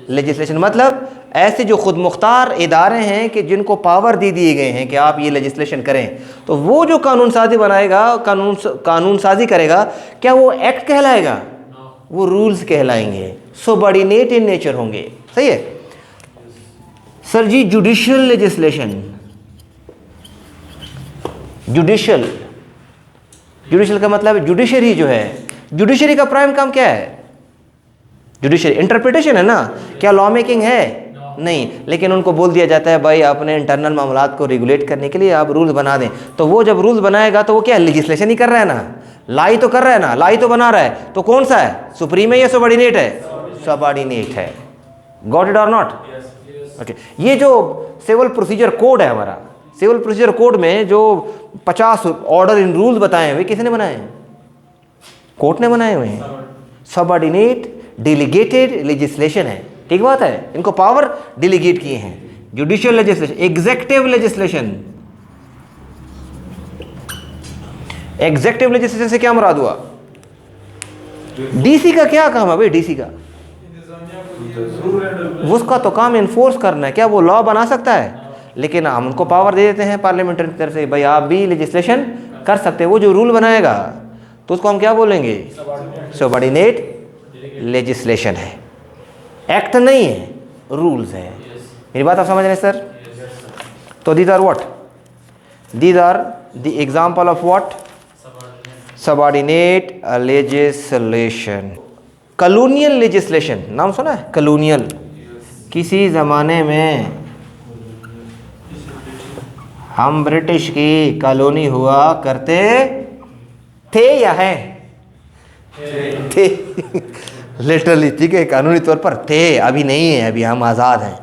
लेजिस्लेशन मतलब ऐसे जो खुद मुख्तार इदारे हैं कि जिनको पावर दे दिए गए हैं कि आप ये लेजिस्लेशन करें, तो वो जो कानून साजी बनाएगा, कानून साजी करेगा, क्या वो एक्ट कहलाएगा, वो रूल्स कहलाएंगे, सबऑर्डिनेट इन नेचर होंगे। सही है सर जी। जुडिशियल लेजिस्लेशन, जुडिशियल का मतलब जुडिशरी जो है, जुडिशरी का प्राइम काम क्या है, जुडिशरी इंटरप्रिटेशन है ना, क्या लॉ मेकिंग है, नहीं। लेकिन उनको बोल दिया जाता है भाई अपने इंटरनल मामलात को रेगुलेट करने के लिए आप रूल्स बना दें, तो वो जब रूल्स बनाएगा तो वो क्या लेजिस्लेशन ही कर रहा है ना, लाई तो कर रहा है ना, लाई तो बना रहा है। तो कौन सा है, सुप्रीम है या सबऑर्डिनेट है, सबऑर्डिनेट है। गॉट इट और नॉट? ओके। ये जो सिविल प्रोसीजर कोड है हमारा, सिविल प्रोसीजर कोड में जो 50 ऑर्डर इन रूल्स बताए हुए किसने बनाए हैं, कोर्ट ने बनाए हुए हैं। सबऑर्डिनेट डेलीगेटेड लेजिस्लेशन है, ठीक बात है, इनको पावर डेलीगेट किए हैं। Judicial legislation, executive legislation, executive legislation से क्या मुराद हुआ, डीसी का क्या काम है भाई, डीसी का उसका तो काम इन्फोर्स करना है, क्या वो लॉ बना सकता है, लेकिन हम उनको पावर दे देते हैं पार्लियामेंट की तरफ से, भाई आप भी लेजिस्लेशन कर सकते हैं। वो जो रूल बनाएगा तो उसको हम क्या बोलेंगे, सबऑर्डिनेट लेजिस्लेशन है, एक्ट नहीं है, रूल्स है। मेरी बात आप समझ रहे हैं सर? तो these are what, these are the example of what, subordinate legislation. Colonial legislation नाम सुना है, कॉलोनियल, किसी ज़माने में हम ब्रिटिश की कॉलोनी हुआ करते थे या हैं, थे लिटरली, ठीक है, कानूनी तौर पर थे, अभी नहीं है, अभी हम आज़ाद हैं,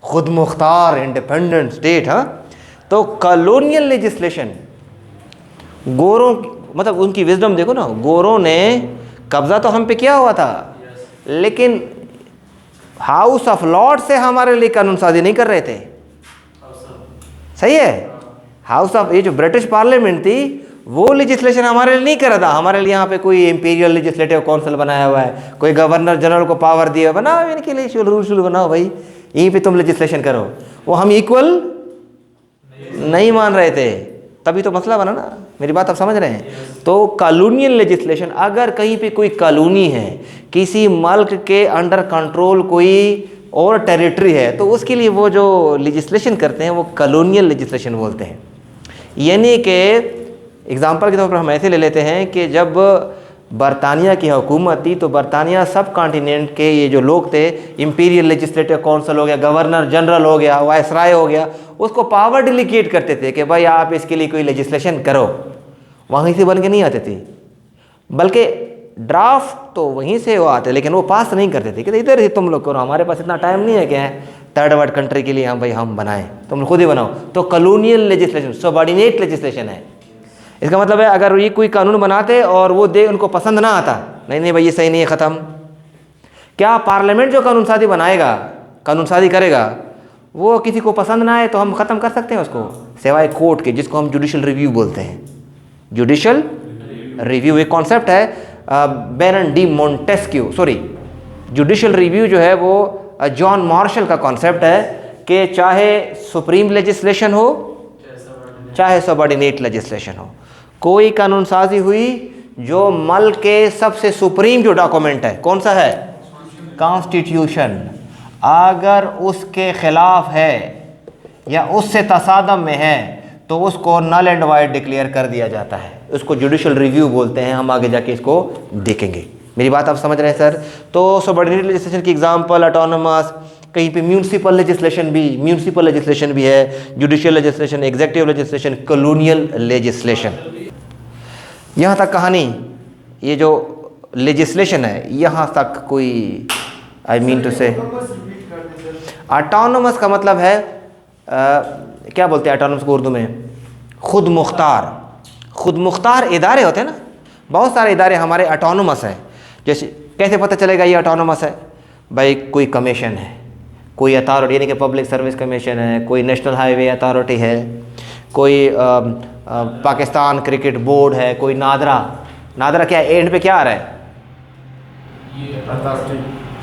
खुद मुख्तार इंडिपेंडेंट स्टेट। हाँ, तो कॉलोनियल लेजिस्लेशन, गोरों मतलब उनकी विजडम देखो ना, गोरों ने कब्ज़ा तो हम पे किया हुआ था, लेकिन हाउस ऑफ लॉर्ड से हमारे लिए कानून साजी नहीं कर रहे थे। सही है, हाउस ऑफ, ये जो ब्रिटिश पार्लियामेंट थी वो लेजिस्लेशन हमारे लिए नहीं कर रहा था। हमारे लिए यहाँ पे कोई इंपीरियल लेजिस्लेटिव काउंसिल बनाया हुआ है, कोई गवर्नर जनरल को पावर दिया, बनाओ इनके लिए रूल शूल बनाओ भाई, यहीं पे तुम लेजिस्लेशन करो। वो हम इक्वल नहीं मान रहे थे, तभी तो मसला बना ना। मेरी बात आप समझ रहे हैं? तो कॉलोनियल लेजिस्लेशन, अगर कहीं पे कोई कॉलोनी है, किसी मुल्क के अंडर कंट्रोल कोई और टेरिटरी है, तो उसके लिए वो जो लेजिस्लेशन करते हैं वो कॉलोनियल लेजिस्लेशन बोलते हैं। यानी कि एग्ज़ाम्पल के तौर पर हम ऐसे ले लेते हैं कि जब बरतानिया की हुकूमत थी तो बरतानिया सब कॉन्टिनेंट के ये जो लोग थे, इंपीरियल लेजिस्लेटिव काउंसिल हो गया, गवर्नर जनरल हो गया, वायसराय हो गया, उसको पावर डिलीगेट करते थे कि भाई आप इसके लिए कोई लेजिस्लेशन करो। वहीं से बन के नहीं आते थे, बल्कि ड्राफ्ट तो वहीं से वो आते, लेकिन वो पास नहीं करते थे कि इधर ही तुम लोग करो, हमारे पास इतना टाइम नहीं है कि थर्ड वर्ल्ड कंट्री के लिए हम भाई हम बनाएं, तुम खुद ही बनाओ। तो कॉलोनियल लेजिस्लेशन, सबऑर्डिनेट लेजिस्लेशन है। इसका मतलब है अगर ये कोई कानून बनाते और वो दे उनको पसंद ना आता, नहीं नहीं भाई ये सही नहीं है, ख़त्म। क्या पार्लियामेंट जो कानून साजी बनाएगा, कानून साजी करेगा, वो किसी को पसंद ना आए तो हम ख़त्म कर सकते हैं उसको, सिवाय कोर्ट के, जिसको हम जुडिशल रिव्यू बोलते हैं। जुडिशल रिव्यू एक कॉन्सेप्ट है, Baron de Montesquieu, sorry, judicial review जो है वो जॉन मार्शल का कॉन्सेप्ट है कि चाहे सुप्रीम लेजिस्लेशन हो चाहे सबऑर्डिनेट लेजिस्लेशन हो, कोई कानून साजी हुई जो मल्क के सबसे सुप्रीम जो डॉक्यूमेंट है, कौन सा है, कॉन्स्टिट्यूशन, अगर उसके खिलाफ है या उससे तसादम में है तो उसको नल एंड वाइड डिक्लेयर कर दिया जाता है, उसको जुडिशल रिव्यू बोलते हैं। हम आगे जाके इसको देखेंगे। मेरी बात आप समझ रहे हैं सर? तो सबऑर्डिनेट लेजिस्लेशन की एग्जांपल ऑटोनोमस, कहीं पे म्यूनिसिपल लेजिस्लेशन भी है, judicial legislation, executive legislation, colonial legislation. यहाँ तक कहानी, ये जो लेजिस्लेशन है यहाँ तक कोई आई मीन टू से ऑटोनोमस का मतलब है क्या बोलते हैं ऑटोनोमस को उर्दू में, खुद मुख्तार इदारे होते हैं ना, बहुत सारे इदारे हमारे ऑटोनोमस हैं। जैसे कैसे पता चलेगा ये ऑटोनोमस है? भाई कोई कमीशन है, कोई अथॉरिटी यानी कि पब्लिक सर्विस कमीशन है, कोई नेशनल हाईवे अथॉरिटी है, कोई पाकिस्तान क्रिकेट बोर्ड है, कोई नादरा क्या है, एंड पे क्या आ रहा है,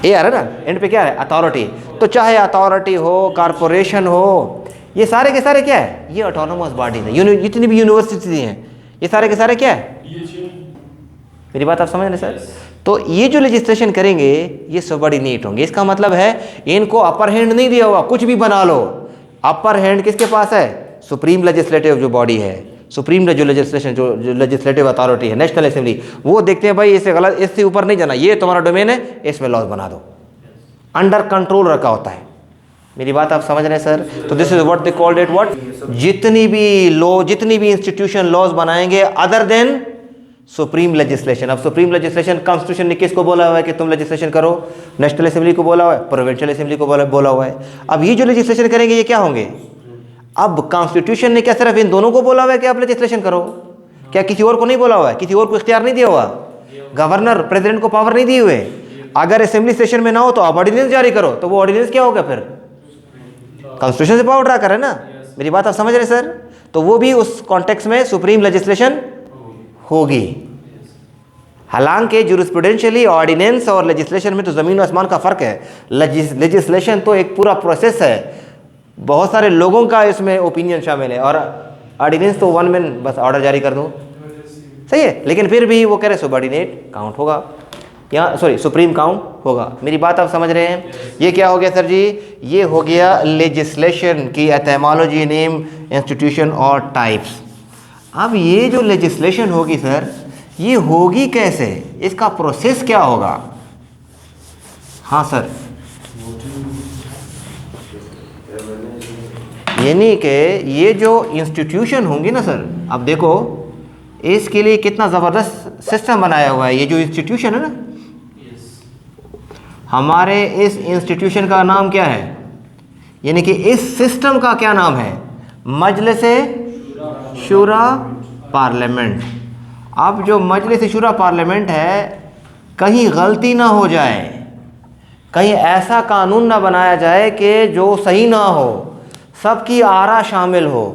ये आ रहा है ना, एंड पे क्या है, अथॉरिटी। तो चाहे अथॉरिटी हो, कॉरपोरेशन हो, ये सारे के सारे क्या है, ये ऑटोनोमस बॉडी है। जितनी भी यूनिवर्सिटी हैं ये सारे के सारे क्या है, मेरी बात आप समझ रहे सर? तो ये जो लेजिस्लेशन करेंगे ये सबऑर्डिनेट होंगे। इसका मतलब है इनको अपर हैंड नहीं दिया हुआ, कुछ भी बना लो। अपर हैंड किसके पास है? सुप्रीम लेजिस्लेटिव जो बॉडी है, सुप्रीम जो लेजिस्लेशन जो लेजिस्लेटिव अथॉरिटी है, नेशनल असेंबली, वो देखते हैं भाई इससे गलत, इससे ऊपर नहीं जाना, ये तुम्हारा डोमेन है, इसमें लॉज बना दो, अंडर कंट्रोल रखा होता है। मेरी बात आप समझ रहे हैं सर? तो this is what they called it what, जितनी भी इंस्टीट्यूशन लॉज बनाएंगे अदर देन सुप्रीम लेजिस्लेशन। अब सुप्रीम लेजिस्लेशन कॉन्स्टिट्यूशन ने किसको बोला हुआ है कि तुम लेजिस्लेशन करो? नेशनल असेंबली को बोला हुआ है, प्रोविंशियल असेंबली को बोला हुआ है। अब ये जो लेजिस्लेशन करेंगे ये क्या होंगे? अब कॉन्स्टिट्यूशन ने क्या सिर्फ इन दोनों को बोला हुआ है कि आप लेजिस्लेशन करो? क्या किसी और को नहीं बोला हुआ है? किसी और को इख्तियार नहीं दिया हुआ? गवर्नर प्रेसिडेंट को पावर नहीं दिए हुए? अगर असेंबली सेशन में ना हो तो आप ऑर्डिनेंस जारी करो, तो वो ऑर्डिनेंस क्या होगा फिर? कॉन्स्टिट्यूशन से पावर ड्रा कर है ना। मेरी बात आप समझ रहे सर? तो वो भी उस कॉन्टेक्स्ट में सुप्रीम लेजिस्लेशन होगी। हालांकि जुरिस्प्रूडेंशियली ऑर्डिनेंस और लेजिस्लेशन में तो ज़मीन और आसमान का फ़र्क है। लेजिस्लेशन तो एक पूरा प्रोसेस है, बहुत सारे लोगों का इसमें ओपिनियन शामिल है, और ऑर्डिनेंस तो वन मैन बस ऑर्डर जारी कर दो, सही है। लेकिन फिर भी वो कह रहे सबऑर्डिनेट काउंट होगा, यहाँ सॉरी सुप्रीम काउंट होगा। मेरी बात आप समझ रहे हैं? ये क्या हो गया सर जी? ये हो गया लेजिस्लेशन की एटिमोलॉजी, नेम, इंस्टीट्यूशन और टाइप्स। अब ये जो लेजिस्लेशन होगी सर, ये होगी कैसे? इसका प्रोसेस क्या होगा? हाँ सर, यानी कि ये जो इंस्टीट्यूशन होंगी ना सर, अब देखो इसके लिए कितना ज़बरदस्त सिस्टम बनाया हुआ है। ये जो इंस्टीट्यूशन है ना, हमारे इस इंस्टीट्यूशन का नाम क्या है? यानी कि इस सिस्टम का क्या नाम है? मजलिस शूरा पार्लियामेंट। अब जो मजलिस शूरा पार्लियामेंट है, कहीं गलती ना हो जाए, कहीं ऐसा कानून ना बनाया जाए कि जो सही ना हो, सबकी आरा शामिल हो,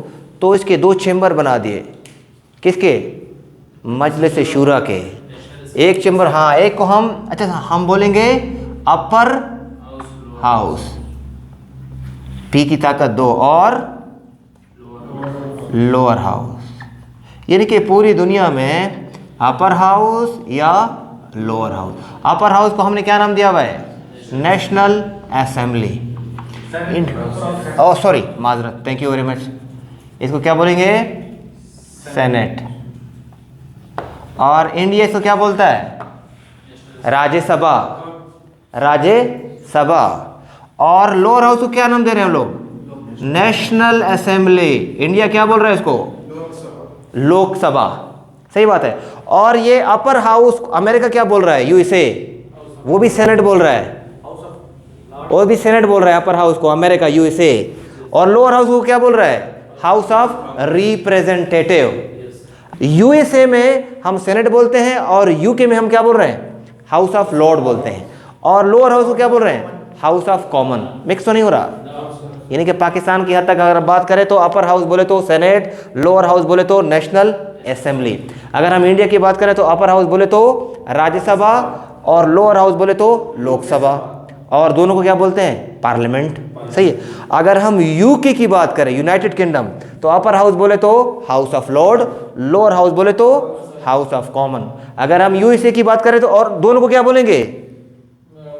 तो इसके दो चेंबर बना दिए। किसके? मजलिस शूरा के। एक चेंबर, हाँ, एक को हम बोलेंगे अपर हाउस, पी की ताकत 2, और लोअर हाउस। यानी कि पूरी दुनिया में अपर हाउस या लोअर हाउस। अपर हाउस को हमने क्या नाम दिया हुआ है? National assembly. सॉरी, माजरत, थैंक यू वेरी मच। इसको क्या बोलेंगे? सेनेट। और इंडिया इसको क्या बोलता है? राज्यसभा, राज्यसभा। और लोअर हाउस को क्या नाम दे रहे हैं हम लोग? National assembly. इंडिया क्या बोल रहा है इसको? लोकसभा। सही बात है। और ये अपर हाउस अमेरिका क्या बोल रहा है? यूएसए, वो भी सेनेट बोल रहा है, वो भी सेनेट बोल रहा है अपर हाउस को, अमेरिका, यूएसए। और लोअर हाउस को क्या बोल रहा है? House of representative. यूएसए में हम सेनेट बोलते हैं और यूके में हम क्या बोल रहे हैं? हाउस ऑफ लॉर्ड बोलते हैं। और लोअर हाउस को क्या बोल रहे हैं? House of common. मिक्स तो नहीं हो रहा? यानी कि पाकिस्तान की हद तक अगर बात करें तो अपर हाउस बोले तो सेनेट, लोअर हाउस बोले तो नेशनल असेंबली। अगर हम इंडिया की बात करें तो अपर हाउस बोले तो राज्यसभा और लोअर हाउस बोले तो लोकसभा। और दोनों को क्या बोलते हैं? पार्लियामेंट। सही है। अगर हम यूके की बात करें, यूनाइटेड किंगडम, तो अपर हाउस बोले तो house of Lord, lower house बोले तो हाउस ऑफ कॉमन। अगर हम यूएसए की बात करें तो और दोनों को क्या बोलेंगे?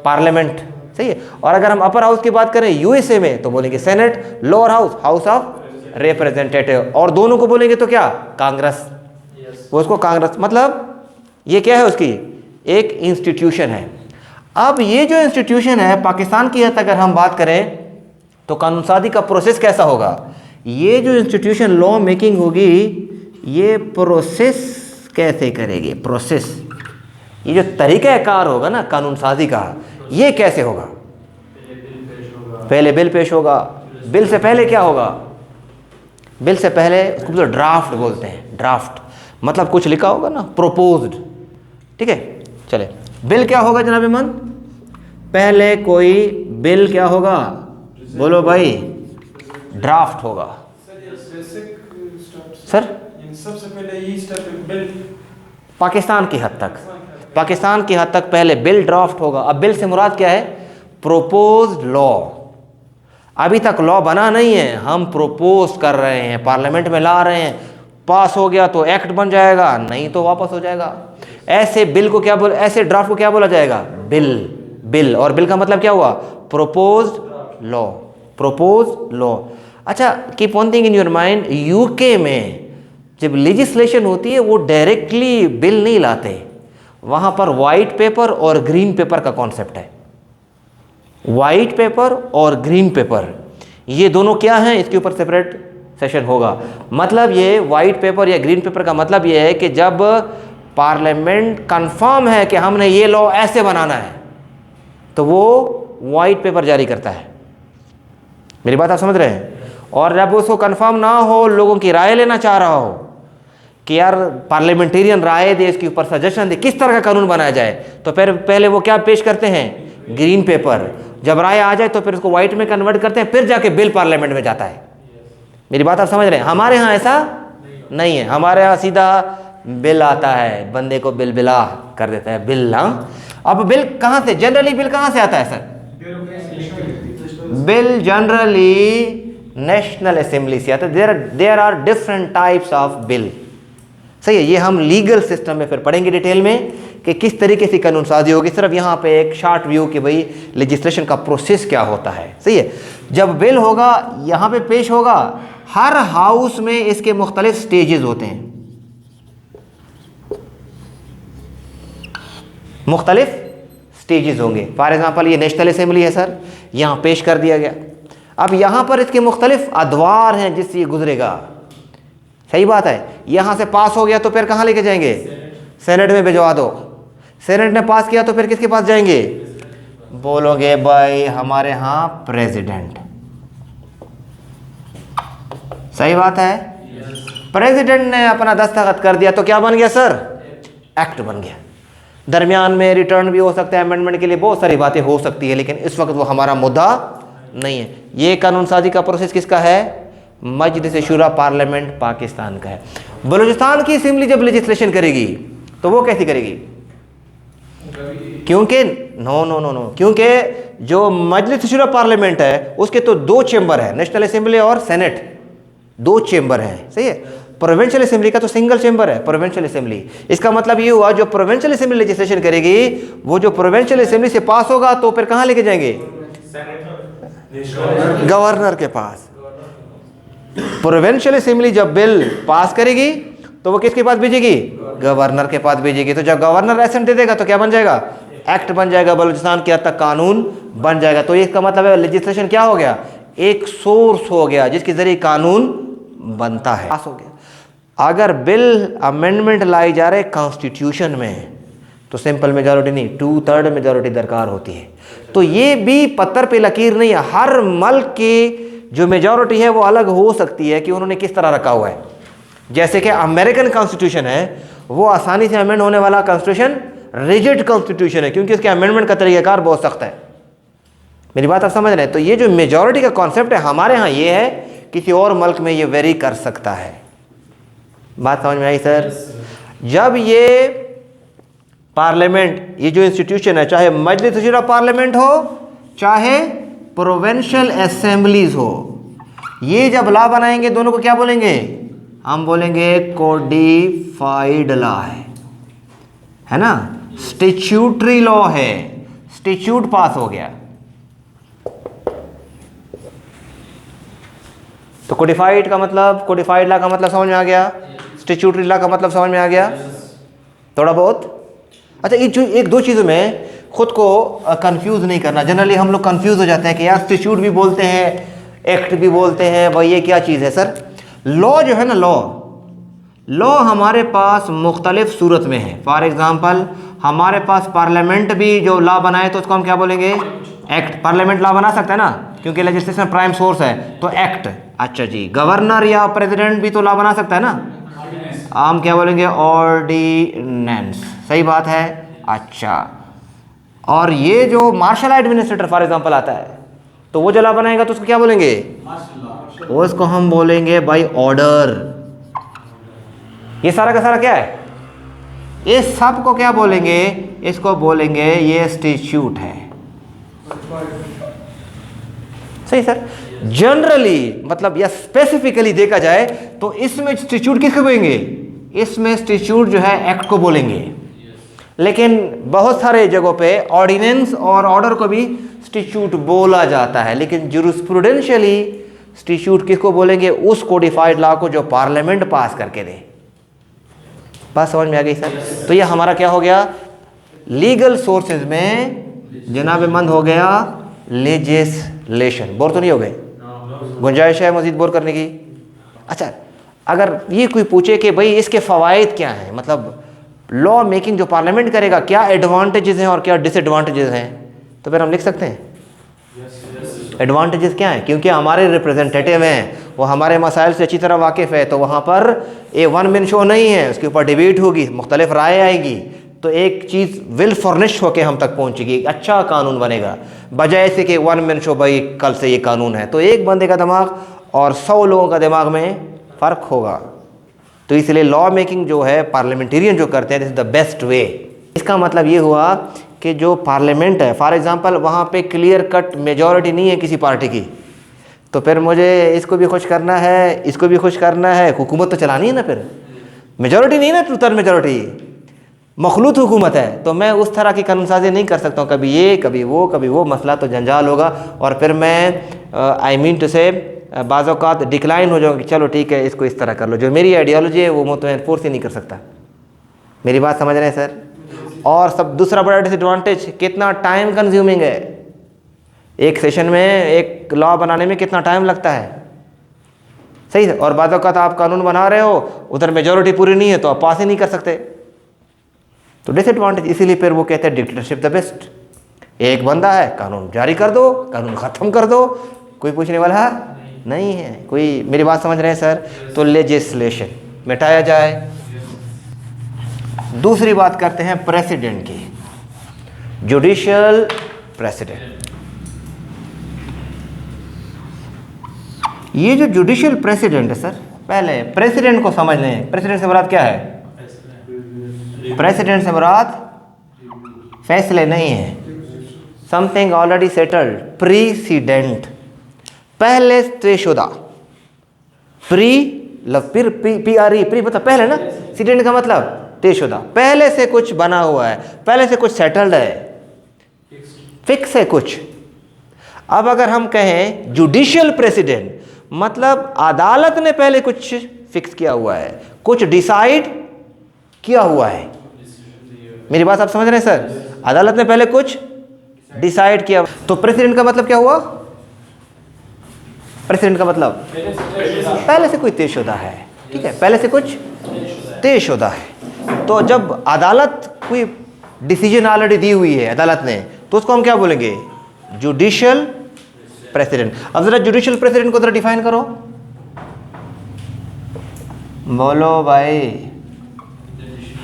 पार्लियामेंट। सही है। और अगर हम अपर हाउस की बात करें यूएसए में तो बोलेंगे senate, lower house house of representative. और दोनों को बोलेंगे तो क्या? कांग्रेस। वो उसको कांग्रेस, मतलब ये क्या है? उसकी एक इंस्टीट्यूशन है। अब ये जो इंस्टीट्यूशन है पाकिस्तान की हद तक अगर हम बात करें तो कानून साजी का प्रोसेस कैसा होगा? ये जो इंस्टीट्यूशन लॉ मेकिंग होगी, ये प्रोसेस कैसे करेगी? प्रोसेस, ये जो तरीक़ाकार होगा ना कानून साजी का, ये कैसे होगा? पहले बिल पेश होगा। बिल से पहले क्या होगा? बिल से पहले उसको तो ड्राफ्ट बोलते हैं। ड्राफ्ट मतलब कुछ लिखा होगा ना, प्रोपोज्ड। ठीक है, चले बिल क्या होगा जनाब इमान? पहले कोई बिल क्या होगा? बोलो भाई। ड्राफ्ट होगा। सर सबसे पहले ये स्टेप बिल, पाकिस्तान की हद तक, पाकिस्तान की हद तक पहले बिल ड्राफ्ट होगा। अब बिल से मुराद क्या है? Proposed law. अभी तक लॉ बना नहीं है, हम प्रोपोज कर रहे हैं, पार्लियामेंट में ला रहे हैं। पास हो गया तो एक्ट बन जाएगा, नहीं तो वापस हो जाएगा। ऐसे बिल को क्या बोल, ऐसे ड्राफ्ट को क्या बोला जाएगा? बिल। बिल, और बिल का मतलब क्या हुआ? Proposed law. Proposed law. अच्छा, keep one thing in your mind, UK में जब लेजिस्लेशन होती है वो डायरेक्टली बिल नहीं लाते, वहाँ पर वाइट पेपर और ग्रीन पेपर का कॉन्सेप्ट है। वाइट पेपर और ग्रीन पेपर, ये दोनों क्या हैं, इसके ऊपर सेपरेट सेशन होगा। मतलब ये वाइट पेपर या ग्रीन पेपर का मतलब ये है कि जब पार्लियामेंट कंफर्म है कि हमने ये लॉ ऐसे बनाना है तो वो वाइट पेपर जारी करता है। मेरी बात आप समझ रहे हैं? और जब उसको कंफर्म ना हो, लोगों की राय लेना चाह रहा हो कि यार पार्लियामेंटेरियन राय दे, इसके ऊपर सजेशन दे किस तरह का कानून बनाया जाए, तो फिर पहले वो क्या पेश करते हैं? Green pepper. जब राय आ जाए तो फिर उसको वाइट में कन्वर्ट करते हैं, फिर जाके बिल पार्लियामेंट में जाता है। मेरी बात आप समझ रहे हैं? हमारे यहाँ ऐसा नहीं है। हमारे यहाँ सीधा बिल आता है, बंदे को बिल बिला कर देता है बिल। हाँ, अब बिल कहाँ से, जनरली बिल कहाँ से आता है sir? Bill generally national assembly से आता है। There are different types of bill. सही है, ये हम लीगल सिस्टम में फिर पढ़ेंगे डिटेल में कि किस तरीके से कानून साजी होगी। सिर्फ यहाँ पे एक शॉर्ट व्यू कि भाई लेजिस्लेशन का प्रोसेस क्या होता है। सही है, जब बिल होगा यहाँ पे पेश होगा, हर हाउस में इसके मुख्तलिफ स्टेजेस होते हैं, मुख्तलिफ स्टेजेस होंगे। फॉर एग्जांपल ये नेशनल असेंबली है सर, यहाँ पेश कर दिया गया। अब यहाँ पर इसके मुख्तलिफ अदवार हैं जिससे ये गुजरेगा। सही बात है, यहाँ से पास हो गया तो फिर कहाँ लेके जाएंगे? सेनेट में भिजवा दो। सेनेट ने पास किया तो फिर किसके पास जाएंगे? बोलोगे भाई हमारे यहाँ प्रेसिडेंट। सही बात है, प्रेसिडेंट ने अपना दस्तखत कर दिया तो क्या बन गया सर? एक्ट बन गया। दरमियान में रिटर्न भी हो सकता है, अमेंडमेंट के लिए बहुत सारी बातें हो सकती है, लेकिन इस वक्त वो हमारा मुद्दा नहीं है। ये कानून साजी का प्रोसेस किसका है? मजलिस शुरा पार्लियामेंट पाकिस्तान का है। बलूचिस्तान की असेंबली जब लेजिस्लेशन करेगी तो वो कैसी करेगी? क्योंकि क्योंकि जो मजलिस शुरा पार्लियामेंट है उसके तो दो चेंबर है, नेशनल असेंबली और सेनेट, दो चेंबर हैं। सही है, प्रोविंशियल असेंबली का तो सिंगल चेंबर है, प्रोविंशियल असेंबली। इसका मतलब ये हुआ जो प्रोविंशियल असेंबली लेजिस्लेशन करेगी, वो जो प्रोविंशियल असेंबली से पास होगा तो फिर कहाँ लेके जाएंगे? गवर्नर के पास। प्रोविंशियल असेंबली जब बिल पास करेगी तो वो किसके पास भेजेगी? गवर्नर के पास भेजेगी। तो जब गवर्नर एसेंट दे देगा तो क्या बन जाएगा, एक्ट बन जाएगा, बलूचिस्तान के हद तक कानून बन जाएगा। तो इसका मतलब है लेजिस्लेशन क्या हो गया, एक सोर्स हो गया जिसके जरिए कानून बनता है, पास हो गया। अगर बिल अमेंडमेंट लाई जा रहे कॉन्स्टिट्यूशन में तो सिंपल मेजॉरिटी नहीं, 2/3 मेजॉरिटी दरकार होती है। तो ये भी पत्थर पे लकीर नहीं है, हर मुल्क की जो मेजॉरिटी है वो अलग हो सकती है कि उन्होंने किस तरह रखा हुआ है। जैसे कि अमेरिकन कॉन्स्टिट्यूशन है वो आसानी से अमेंड होने वाला कॉन्स्टिट्यूशन रिजिड कॉन्स्टिट्यूशन है, क्योंकि उसके अमेंडमेंट का तरीक़ाकार बहुत सख्त है। मेरी बात आप समझ रहे हैं। तो ये जो मेजॉरिटी का कॉन्सेप्ट है हमारे यहाँ ये है, किसी और मुल्क में ये वेरी कर सकता है। बात समझ में आई सर? जब ये पार्लियामेंट, ये जो इंस्टीट्यूशन है, चाहे मजलिस शुरा पार्लियामेंट हो चाहे प्रोविंशियल असेंबलीज हो, ये जब लॉ बनाएंगे दोनों को क्या बोलेंगे, हम बोलेंगे कोडिफाइड लॉ है ना, स्टैट्यूटरी लॉ है, स्टैट्यूट पास हो गया। तो कोडिफाइड का मतलब, कोडिफाइड लॉ का मतलब समझ में आ गया, स्टैट्यूटरी लॉ का मतलब समझ में आ गया थोड़ा बहुत। अच्छा, एक दो चीज़ों में खुद को कंफ्यूज नहीं करना। जनरली हम लोग कंफ्यूज हो जाते हैं कि यार स्टैट्यूट भी बोलते हैं, एक्ट भी बोलते हैं, भाई ये क्या चीज़ है सर। लॉ जो है ना, लॉ हमारे पास मुख्तलिफ सूरत में है। फॉर एग्जांपल हमारे पास पार्लियामेंट भी जो लॉ बनाए तो उसको हम क्या बोलेंगे, एक्ट। पार्लियामेंट लॉ बना सकता है ना, क्योंकि लेजिस्लेशन प्राइम सोर्स है, तो एक्ट। अच्छा जी, गवर्नर या प्रेसिडेंट भी तो लॉ बना सकता है ना, हम क्या बोलेंगे, ऑर्डिनेंस। सही बात है। अच्छा, और ये जो मार्शल एडमिनिस्ट्रेटर फॉर एग्जांपल आता है तो वो जो लॉ बनाएगा तो उसको क्या बोलेंगे, उसको हम बोलेंगे भाई ऑर्डर। ये सारा का सारा क्या है, ये सब को क्या बोलेंगे, इसको बोलेंगे ये स्टैट्यूट है। सही सर। जनरली मतलब या स्पेसिफिकली देखा जाए तो इसमें स्टैट्यूट किसको बोलेंगे, इसमें स्टैट्यूट जो है एक्ट को बोलेंगे। लेकिन बहुत सारे जगहों पे ऑर्डिनेंस और ऑर्डर को भी स्टैट्यूट बोला जाता है। लेकिन ज्यूरिस्प्रूडेंशियली स्टैट्यूट किसको बोलेंगे, उस कोडिफाइड लॉ को जो पार्लियामेंट पास करके दे। बात समझ में आ गई सर? तो ये हमारा क्या हो गया, लीगल सोर्सेज में जनाब मंद हो गया लेजिस्लेशन। बोर तो नहीं हो गए? गुंजाइश है मजीद बोर करने की? अच्छा, अगर ये कोई पूछे कि भाई इसके फ़वाइद क्या हैं, मतलब लॉ मेकिंग जो पार्लियामेंट करेगा क्या एडवांटेजेस हैं और क्या डिसएडवांटेजेस हैं, तो फिर हम लिख सकते हैं एडवांटेजेस क्या हैं। क्योंकि हमारे रिप्रेजेंटेटिव हैं, वो हमारे मसाइल से अच्छी तरह वाकिफ़ है, तो वहाँ पर ए वन मैन शो नहीं है, उसके ऊपर डिबेट होगी, मुख्तलिफ राय आएगी, तो एक चीज़ विल फर्निश होकर हम तक पहुँचेगी, अच्छा कानून बनेगा। बजाय से कि वन मैन शो भाई कल से ये कानून है, तो एक बंदे का दिमाग और 100 लोगों का दिमाग में फ़र्क होगा। तो इसलिए लॉ मेकिंग जो है पार्लियामेंटेरियन जो करते हैं, this is the best way. इसका मतलब ये हुआ कि जो पार्लियामेंट है, फॉर एग्जांपल वहाँ पे क्लियर कट मेजॉरिटी नहीं है किसी पार्टी की, तो फिर मुझे इसको भी खुश करना है, इसको भी खुश करना है, हुकूमत तो चलानी है ना। फिर मेजॉरिटी नहीं ना, 2/3 मेजॉरिटी, मखलूत हुकूमत है, तो मैं उस तरह की कानून साजी नहीं कर सकता हूँ, कभी ये कभी वो कभी वो, मसला तो जंजाल होगा। और फिर मैं आई मीन टू से बाज़ औक़ात डिक्लाइन हो जाऊँ कि चलो ठीक है इसको इस तरह कर लो, जो मेरी आइडियोलॉजी है वो मैं फोर्स ही नहीं कर सकता। मेरी बात समझ रहे हैं सर? और सब दूसरा बड़ा डिसएडवांटेज, कितना टाइम कंज्यूमिंग है। एक सेशन में एक लॉ बनाने में कितना टाइम लगता है। सही है। और बाज़ औक़ात आप कानून बना रहे हो, उधर मेजॉरिटी पूरी नहीं है तो आप पास ही नहीं कर सकते, तो डिसएडवांटेज। इसीलिए फिर वो कहते हैं डिक्टेटरशिप द बेस्ट। एक बंदा है, कानून जारी कर दो, कानून ख़त्म कर दो, कोई पूछने वाला नहीं है कोई। मेरी बात समझ रहे हैं सर? तो लेजिस्लेशन मिटाया जाए। दूसरी बात करते हैं प्रेसिडेंट की, जुडिशियल प्रेसिडेंट। ये जो जुडिशियल प्रेसिडेंट है सर, पहले प्रेसिडेंट को समझ लें। प्रेसिडेंट से मुराद क्या है? प्रेसिडेंट से मुराद फैसले नहीं है, समथिंग ऑलरेडी सेटल्ड, प्रीसीडेंट, पहले तयशुदा। प्री PRE, प्री मतलब पहले ना, सीडेंट का मतलब तयशुदा, पहले से कुछ बना हुआ है, पहले से कुछ सेटल्ड है, फिक्स है कुछ। अब अगर हम कहें जुडिशियल प्रेसिडेंट, मतलब अदालत ने पहले कुछ फिक्स किया हुआ है, कुछ डिसाइड किया हुआ है। मेरी बात आप समझ रहे हैं सर? अदालत ने पहले कुछ डिसाइड किया। तो प्रेसिडेंट का मतलब क्या हुआ? प्रेसिडेंट का मतलब पहले से कोई तयशुदा है, ठीक है, पहले से कुछ तयशुदा है। तो जब अदालत कोई डिसीजन ऑलरेडी दी हुई है अदालत ने, तो उसको हम क्या बोलेंगे? Judicial president. अब जरा जुडिशियल प्रेसिडेंट को जरा डिफाइन करो, बोलो भाई,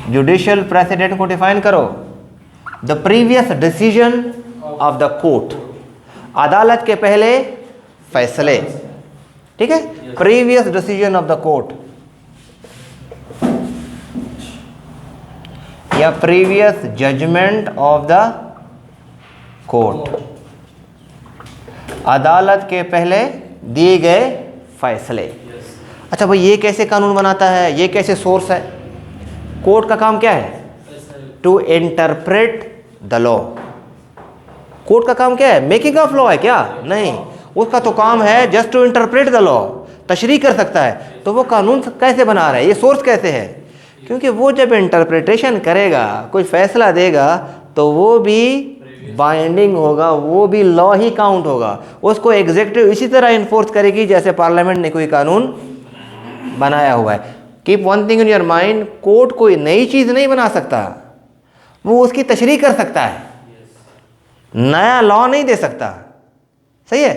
जुडिशियल प्रेसिडेंट को डिफाइन करो। The previous decision of the court, अदालत के पहले फैसले, ठीक है, previous decision of the court या previous judgment of the court, अदालत के पहले दिए गए फैसले। अच्छा भाई, ये कैसे कानून बनाता है? ये कैसे सोर्स है? कोर्ट का काम क्या है? To interpret the law. Court का काम क्या है? मेकिंग ऑफ लॉ है क्या? नहीं, उसका तो काम है just to interpret the law, तशरीह कर सकता है। तो वो कानून कैसे बना रहा है? ये सोर्स कैसे है? क्योंकि वो जब इंटरप्रिटेशन करेगा, कोई फैसला देगा, तो वो भी बाइंडिंग होगा, वो भी लॉ ही काउंट होगा। उसको एग्जीक्यूटिव इसी तरह इन्फोर्स करेगी जैसे पार्लियामेंट ने कोई कानून बनाया हुआ है। Keep one thing in your mind, court कोई नई चीज़ नहीं बना सकता, वो उसकी तशरीह कर सकता है, नया लॉ नहीं दे सकता। सही है?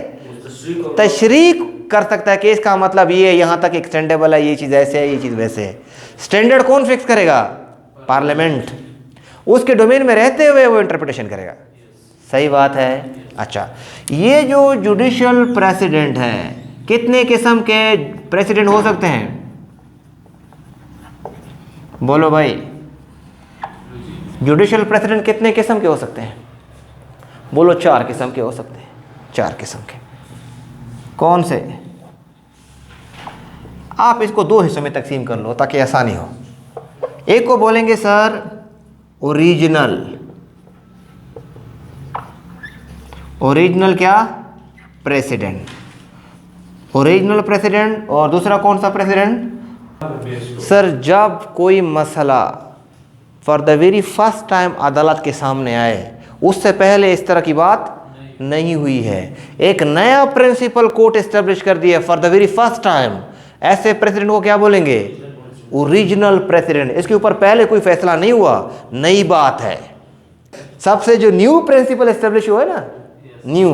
तशरीह कर सकता है कि इसका मतलब ये यहाँ तक एक्सटेंडेबल है, ये चीज़ ऐसे है, ये चीज़ वैसे है। स्टैंडर्ड कौन फिक्स करेगा? पार्लियामेंट। उसके डोमेन में रहते हुए वो इंटरप्रिटेशन करेगा। सही बात है। अच्छा, ये जो जुडिशियल प्रेसिडेंट है, कितने किस्म के प्रेसिडेंट हो सकते हैं? बोलो भाई, जुडिशियल प्रेसिडेंट कितने किस्म के हो सकते हैं? बोलो, 4 किस्म के हो सकते हैं। 4 किस्म के। कौन से? आप इसको 2 हिस्सों में तकसीम कर लो ताकि आसानी हो। एक को बोलेंगे सर ओरिजिनल। ओरिजिनल क्या? प्रेसिडेंट। Original president. और दूसरा कौन सा प्रेसिडेंट? सर, जब कोई मसला for the very first time अदालत के सामने आए, उससे पहले इस तरह की बात नहीं हुई है, एक नया प्रिंसिपल कोर्ट एस्टेब्लिश कर दिया for the very first time, ऐसे प्रेसिडेंट को क्या बोलेंगे? Original president. इसके ऊपर पहले कोई फैसला नहीं हुआ, नई बात है। सबसे जो न्यू प्रिंसिपल एस्टेब्लिश हुआ है ना, new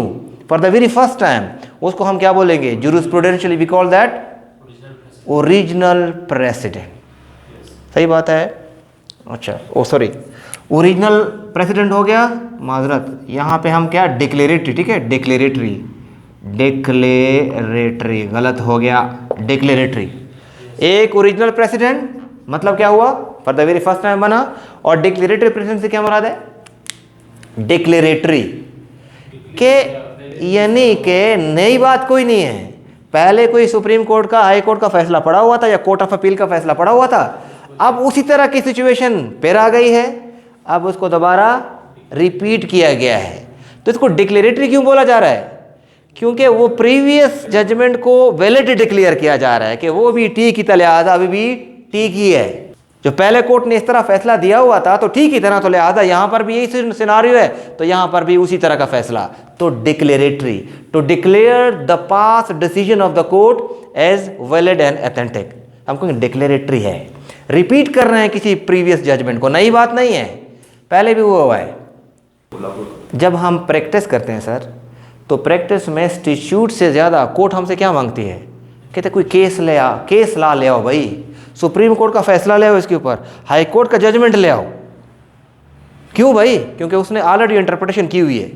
for the very first time, उसको हम क्या बोलेंगे? Jurisprudentially we call that original precedent. सही बात है। अच्छा, ओ सॉरी, ओरिजिनल प्रेसिडेंट हो गया, माजरत, यहाँ पे हम क्या? डिक्लेरेटरी, ठीक है, डिक्लेरेटरी, डिक्लेरेटरी गलत हो गया, डिक्लेरेटरी। एक ओरिजिनल प्रेसिडेंट मतलब क्या हुआ? For the very first time बना। और डिक्लेरेटरी प्रेसिडेंट से क्या मुराद है? डिक्लेरेटरी के यानी कि नई बात कोई नहीं है, पहले कोई सुप्रीम कोर्ट का, हाई कोर्ट का फैसला पड़ा हुआ था या कोर्ट ऑफ अपील का फैसला पड़ा हुआ था, अब उसी तरह की सिचुएशन फिर आ गई है, अब उसको दोबारा रिपीट किया गया है। तो इसको डिक्लेरेटरी क्यों बोला जा रहा है? क्योंकि वो प्रीवियस जजमेंट को वैलिड डिक्लेयर किया जा रहा है कि वो भी ठीक ही था, लिहाजा अभी भी ठीक ही है। जो पहले कोर्ट ने इस तरह फैसला दिया हुआ था तो ठीक ही था ना, तो लिहाजा यहाँ पर भी यही सिनारियो है, तो यहाँ पर भी उसी तरह का फैसला। तो declaratory, to declare the past decision of the court as valid and authentic, हमको डिक्लेरेटरी है। रिपीट कर रहे हैं किसी प्रीवियस जजमेंट को, नई बात नहीं है, पहले भी हुआ है। जब हम प्रैक्टिस करते हैं सर, तो प्रैक्टिस में स्टिट्यूट से ज़्यादा कोर्ट हमसे क्या मांगती है? कहते कोई केस ले आ, केस ला ले आओ भाई, सुप्रीम कोर्ट का फैसला ले आओ इसके ऊपर, हाई कोर्ट का जजमेंट ले आओ। क्यों भाई? क्योंकि उसने ऑलरेडी इंटरप्रिटेशन की हुई है।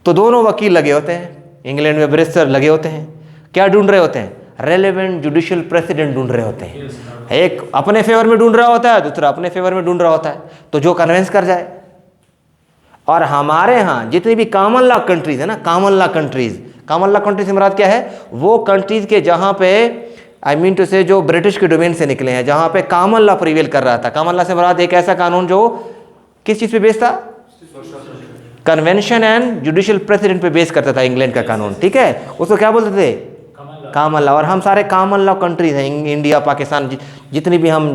तो दोनों वकील लगे होते हैं, इंग्लैंड में बैरिस्टर लगे होते हैं, क्या ढूंढ रहे होते हैं? रेलेवेंट जुडिशियल प्रेसिडेंट ढूंढ रहे होते हैं। एक अपने फेवर में ढूंढ रहा होता है, दूसरा अपने फेवर में ढूंढ रहा होता है, तो जो कन्विंस कर जाए। और हमारे यहाँ जितनी भी कॉमन लॉ कंट्रीज़ है ना, कॉमन लॉ कंट्रीज से मुराद क्या है? वो कंट्रीज़ के जहाँ पे आई मीन टू से जो ब्रिटिश के डोमेन से निकले हैं, जहाँ पे कॉमन लॉ प्रिवेल कर रहा था। कॉमन लॉ से मुराद एक ऐसा कानून जो किस चीज़ पे बेस था? कन्वेंशन एंड जुडिशियल प्रेसिडेंट पे बेस करता था इंग्लैंड का कानून, ठीक है, उसको क्या बोलते थे? कॉमन लॉ, और हम सारे कॉमन लॉ कंट्रीज़ हैं, इंडिया पाकिस्तान जितनी भी हम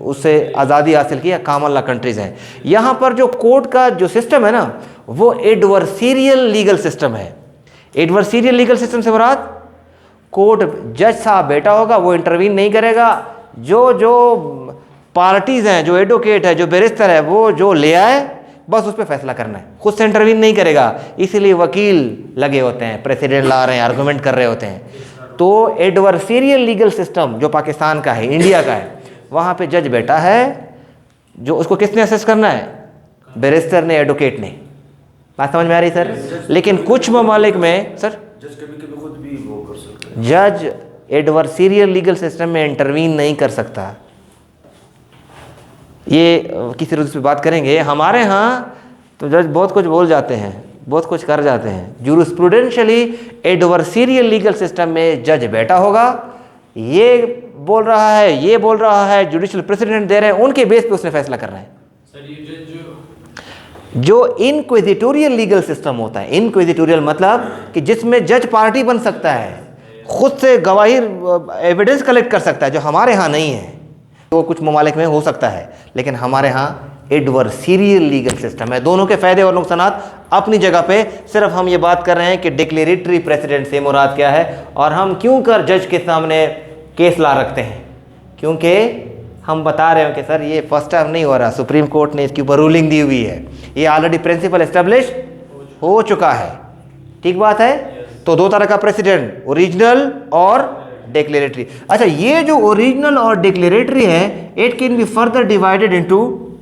उससे आज़ादी हासिल की है कॉमन लॉ कंट्रीज़ हैं। यहाँ पर जो कोर्ट का जो सिस्टम है ना वो एडवर्सीरियल लीगल सिस्टम है। एडवर्सीरियल लीगल सिस्टम से मुराद कोर्ट जज साहब बैठा होगा, वो इंटरवीन नहीं करेगा, जो पार्टीज़ हैं, जो एडवोकेट है, जो बैरिस्टर है, वो जो ले आए बस उस पर फैसला करना है, खुद से इंटरवीन नहीं करेगा। इसीलिए वकील लगे होते हैं, प्रेसिडेंट ला रहे हैं, आर्गूमेंट कर रहे होते हैं। तो एडवर्सीरियल लीगल सिस्टम जो पाकिस्तान का है, इंडिया का है, वहाँ पे जज बैठा है, जो उसको किसने असेस करना है, बैरिस्टर ने, एडवोकेट ने। बात समझ में आ रही सर? लेकिन कुछ ममालिक में सर जज कभी खुद भी वो कर सकते हैं। जज एडवर्सीरियल लीगल सिस्टम में इंटरवीन नहीं कर सकता। ये किसी रोज पे बात करेंगे। हमारे यहाँ तो जज बहुत कुछ बोल जाते हैं, बहुत कुछ कर जाते हैं। जूरिस्प्रूडेंशियली एडवर्सीरियल लीगल सिस्टम में जज बैठा होगा, ये बोल रहा है, ये बोल रहा है, जुडिशियल प्रेसिडेंट दे रहे हैं, उनके बेस पे उसने फैसला करना है। सर ये जज जो इनक्विजिटोरियल लीगल सिस्टम होता है, इनक्विजिटोरियल मतलब कि जिसमें जज पार्टी बन सकता है, खुद से गवाही एविडेंस कलेक्ट कर सकता है, जो हमारे यहाँ नहीं है। तो कुछ ममालिक में हो सकता है, लेकिन हमारे यहाँ एडवर्सीरियल लीगल सिस्टम है। दोनों के फ़ायदे और नुकसानात अपनी जगह पे। सिर्फ हम ये बात कर रहे हैं कि डिक्लेरेटरी प्रेसिडेंट से मुराद क्या है और हम क्यों कर जज के सामने केस ला रखते हैं, क्योंकि हम बता रहे हो कि सर ये फर्स्ट टाइम नहीं हो रहा, सुप्रीम कोर्ट ने इसके ऊपर रूलिंग दी हुई है, ये ऑलरेडी प्रिंसिपल एस्टेब्लिश हो चुका है। ठीक बात है। तो दो तरह का प्रेसिडेंट, ओरिजिनल और डिक्लेरेटरी। अच्छा, ये जो ओरिजिनल और डिक्लेरेटरी है, it can be further divided into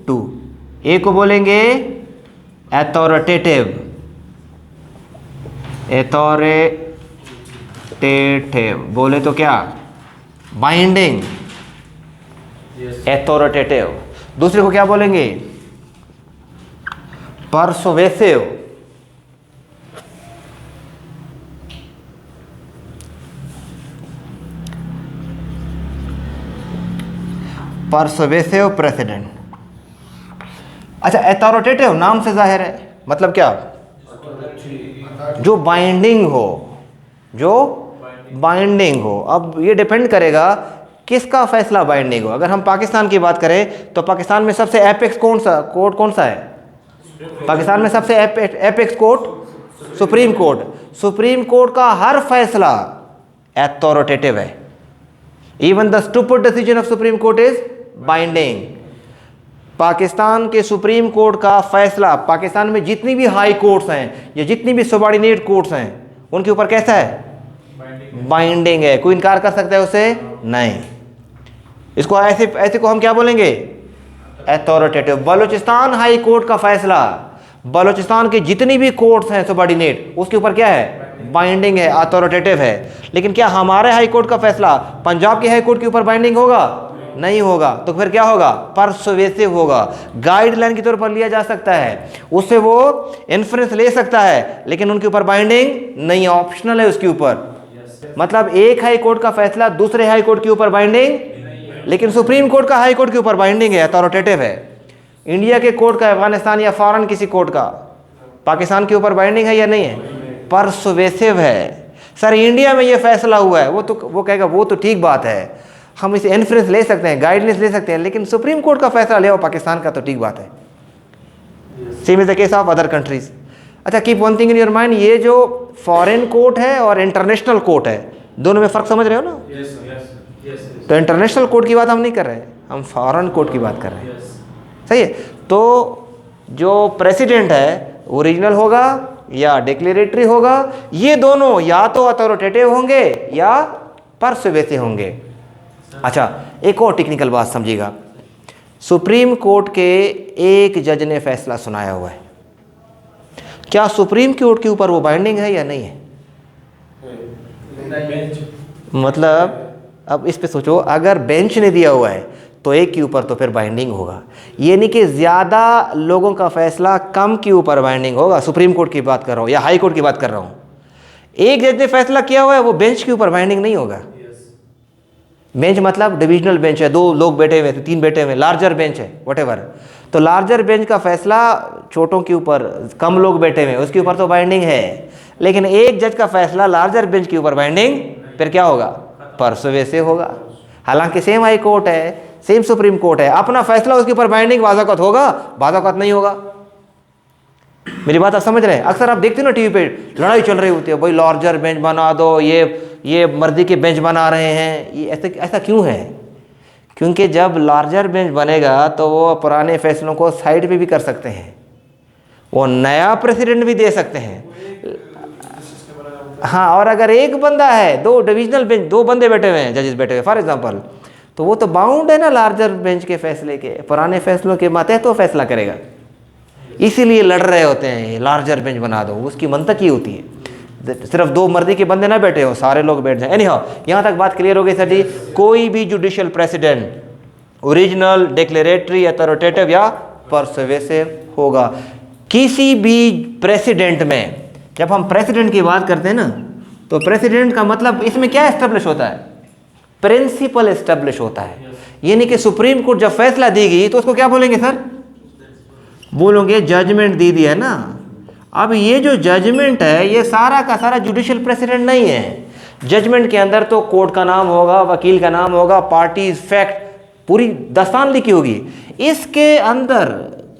two. एक को बोलेंगे अथॉरिटेटिव, अथॉरिटेटिव बोले तो क्या, बाइंडिंग, अथॉरिटेटिव। दूसरे को क्या बोलेंगे, परसुएसिव। Persuasive president. अच्छा, अथॉरिटेटिव नाम से जाहिर है, मतलब क्या, जो बाइंडिंग हो, जो बाइंडिंग हो। अब ये डिपेंड करेगा किसका फैसला बाइंडिंग हो। अगर हम पाकिस्तान की बात करें तो पाकिस्तान में सबसे एपेक्स कोर्ट कौन सा है? पाकिस्तान में सबसे apex court supreme court. Supreme court का हर फैसला अथॉरिटेटिव है। Even the stupid decision of supreme court is binding. Pakistan के सुप्रीम कोर्ट का फैसला पाकिस्तान में जितनी भी हाई कोर्ट्स हैं या जितनी भी सबॉर्डिनेट कोर्ट्स हैं उनके ऊपर कैसा है? बाइंडिंग है। कोई इनकार कर सकता है उसे? नहीं। इसको ऐसे को हम क्या बोलेंगे? अथॉरिटेटिव। बलूचिस्तान हाई कोर्ट का फैसला बलूचिस्तान की जितनी भी कोर्ट्स हैं सबॉर्डिनेट, उसके ऊपर क्या है? बाइंडिंग है, अथॉरिटेटिव है। लेकिन क्या हमारे हाई कोर्ट का फैसला पंजाब के हाई कोर्ट के ऊपर बाइंडिंग होगा? नहीं होगा। तो फिर क्या होगा? परसुएसिव होगा। गाइडलाइन के तौर पर लिया जा सकता है, उससे वो इन्फ्लुएंस ले सकता है, लेकिन उनके ऊपर बाइंडिंग नहीं, ऑप्शनल है उसके ऊपर। मतलब एक हाई कोर्ट का फैसला दूसरे हाई कोर्ट के ऊपर बाइंडिंग, लेकिन सुप्रीम कोर्ट का हाई कोर्ट के ऊपर बाइंडिंग है, अथॉरिटेटिव है। इंडिया के कोर्ट का, अफगानिस्तान या फॉरेन किसी कोर्ट का पाकिस्तान के ऊपर बाइंडिंग है या नहीं है? परसुएसिव है। सर इंडिया में ये फैसला हुआ है, वो कहेगा वो तो ठीक बात है, हम इसे इन्फ्लुएंस ले सकते हैं, गाइडलाइंस ले सकते हैं, लेकिन सुप्रीम कोर्ट का फैसला ले आओ पाकिस्तान का तो ठीक बात है। Same is the case of other countries. अच्छा, keep one thing in your mind, ये जो फॉरेन कोर्ट है और इंटरनेशनल कोर्ट है, दोनों में फ़र्क समझ रहे हो ना? तो इंटरनेशनल कोर्ट की बात हम नहीं कर रहे हैं, हम फॉरेन कोर्ट की बात कर रहे हैं। सही है। तो जो प्रेसिडेंट है ओरिजिनल होगा या डिक्लेरेटरी होगा, ये दोनों या तो अथॉरिटेटिव होंगे या परसुएसिव होंगे। अच्छा, एक और टेक्निकल बात समझिएगा। सुप्रीम कोर्ट के एक जज ने फैसला सुनाया हुआ है, क्या सुप्रीम कोर्ट के ऊपर वो बाइंडिंग है या नहीं है? मतलब अब इस पे सोचो, अगर बेंच ने दिया हुआ है तो एक के ऊपर तो फिर बाइंडिंग होगा। ये नहीं कि ज़्यादा लोगों का फैसला कम के ऊपर बाइंडिंग होगा। सुप्रीम कोर्ट की बात कर रहा हूँ या हाई कोर्ट की बात कर रहा हूँ। एक जज ने फैसला किया हुआ है, वो बेंच के ऊपर बाइंडिंग नहीं होगा। बेंच मतलब डिविजनल बेंच है, 2 लोग बैठे हुए, 3 बैठे हुए, लार्जर बेंच है, व्हाटएवर। तो लार्जर बेंच का फैसला छोटों के ऊपर, कम लोग बैठे हुए, उसके ऊपर तो बाइंडिंग है। लेकिन एक जज का फैसला लार्जर बेंच के ऊपर बाइंडिंग फिर क्या होगा, परसुएसिव होगा। हालांकि सेम हाई कोर्ट है, सेम सुप्रीम कोर्ट है, अपना फैसला उसके ऊपर बाइंडिंग वाज़ाकत होगा, वाज़ाकत नहीं होगा। मेरी बात आप समझ रहे हैं? अक्सर आप देखते हो ना टीवी पे लड़ाई चल रही होती है, भाई लार्जर बेंच बना दो, ये मर्दी के बेंच बना रहे हैं। ये ऐसा क्यों है? क्योंकि जब लार्जर बेंच बनेगा तो वो पुराने फैसलों को साइड पे भी कर सकते हैं, वो नया प्रेसिडेंट भी दे सकते हैं। हाँ, और अगर एक बंदा है, दो डिविजनल बेंच, दो बंदे बैठे हुए हैं, जजेस बैठे हुए फॉर एग्जांपल, तो वो तो बाउंड है ना लार्जर बेंच के फैसले के, पुराने फैसलों के मातहत तो फैसला करेगा। इसीलिए लड़ रहे होते हैं, लार्जर बेंच बना दो। उसकी मंतक ही होती है सिर्फ दो मर्दी के बंदे ना बैठे हो, सारे लोग बैठ जाए। एनी हाउ, यहाँ तक बात क्लियर हो गई सर जी। कोई भी judicial president original, declaratory, authoritative या परसुएसिव होगा। किसी भी प्रेसिडेंट में, जब हम प्रेसिडेंट की बात करते हैं ना, तो प्रेसिडेंट का मतलब इसमें क्या एस्टेब्लिश होता है, प्रिंसिपल एस्टेब्लिश होता है। यानी कि सुप्रीम कोर्ट जब फैसला देगी तो उसको क्या बोलेंगे सर, बोलोगे जजमेंट दी है ना। अब ये जो जजमेंट है ये सारा का सारा जुडिशियल प्रेसिडेंट नहीं है। जजमेंट के अंदर तो कोर्ट का नाम होगा, वकील का नाम होगा, पार्टीज, फैक्ट, पूरी दास्तान लिखी होगी। इसके अंदर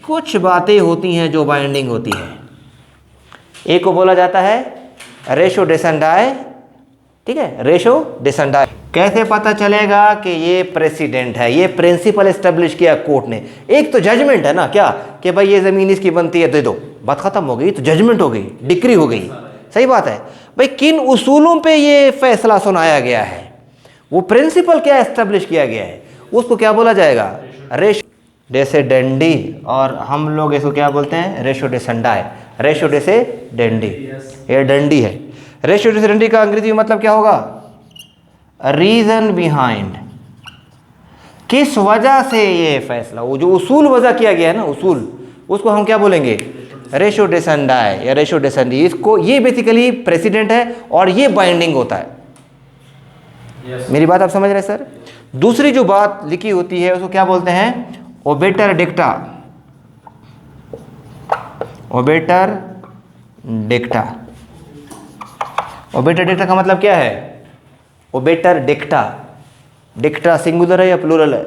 कुछ बातें होती हैं जो बाइंडिंग होती है। एक को बोला जाता है रेशो डिसेंडाई, ठीक है, रेशो डिसेंडाई। कैसे पता चलेगा कि ये प्रेसिडेंट है, ये प्रिंसिपल एस्टेब्लिश किया कोर्ट ने। एक तो जजमेंट है ना, क्या कि भाई ये ज़मीन इसकी बनती है, दे दो, बात ख़त्म हो गई, तो जजमेंट हो गई, डिक्री हो गई। सही बात है भाई। किन उसूलों पे ये फैसला सुनाया गया है, वो प्रिंसिपल क्या एस्टेब्लिश किया गया है, उसको क्या बोला जाएगा, रेशो डेसेडेंडी। और हम लोग इसको क्या बोलते हैं, रेशो डिसेंडाई। रेशो डेसेडेंडी, ये डंडी है। रेशो डिसेंडेंडी का अंग्रेजी में मतलब क्या होगा, रीजन बिहाइंड, किस वजह से ये फैसला, वो जो उसूल वजह किया गया है ना, उसूल, उसको हम क्या बोलेंगे, रेशो डिसेंडाई या रेशो डिसेंडी। इसको, ये बेसिकली प्रेसिडेंट है और ये बाइंडिंग होता है। मेरी बात आप समझ रहे हैं सर? दूसरी जो बात लिखी होती है उसको क्या बोलते हैं, ओबेटर डिक्टा। ओबेटर डिक्टा। ओबेटर डिक्टा का मतलब क्या है, ओबेटर डिक्टा, डिक्टा सिंगुलर है या प्लूरल है,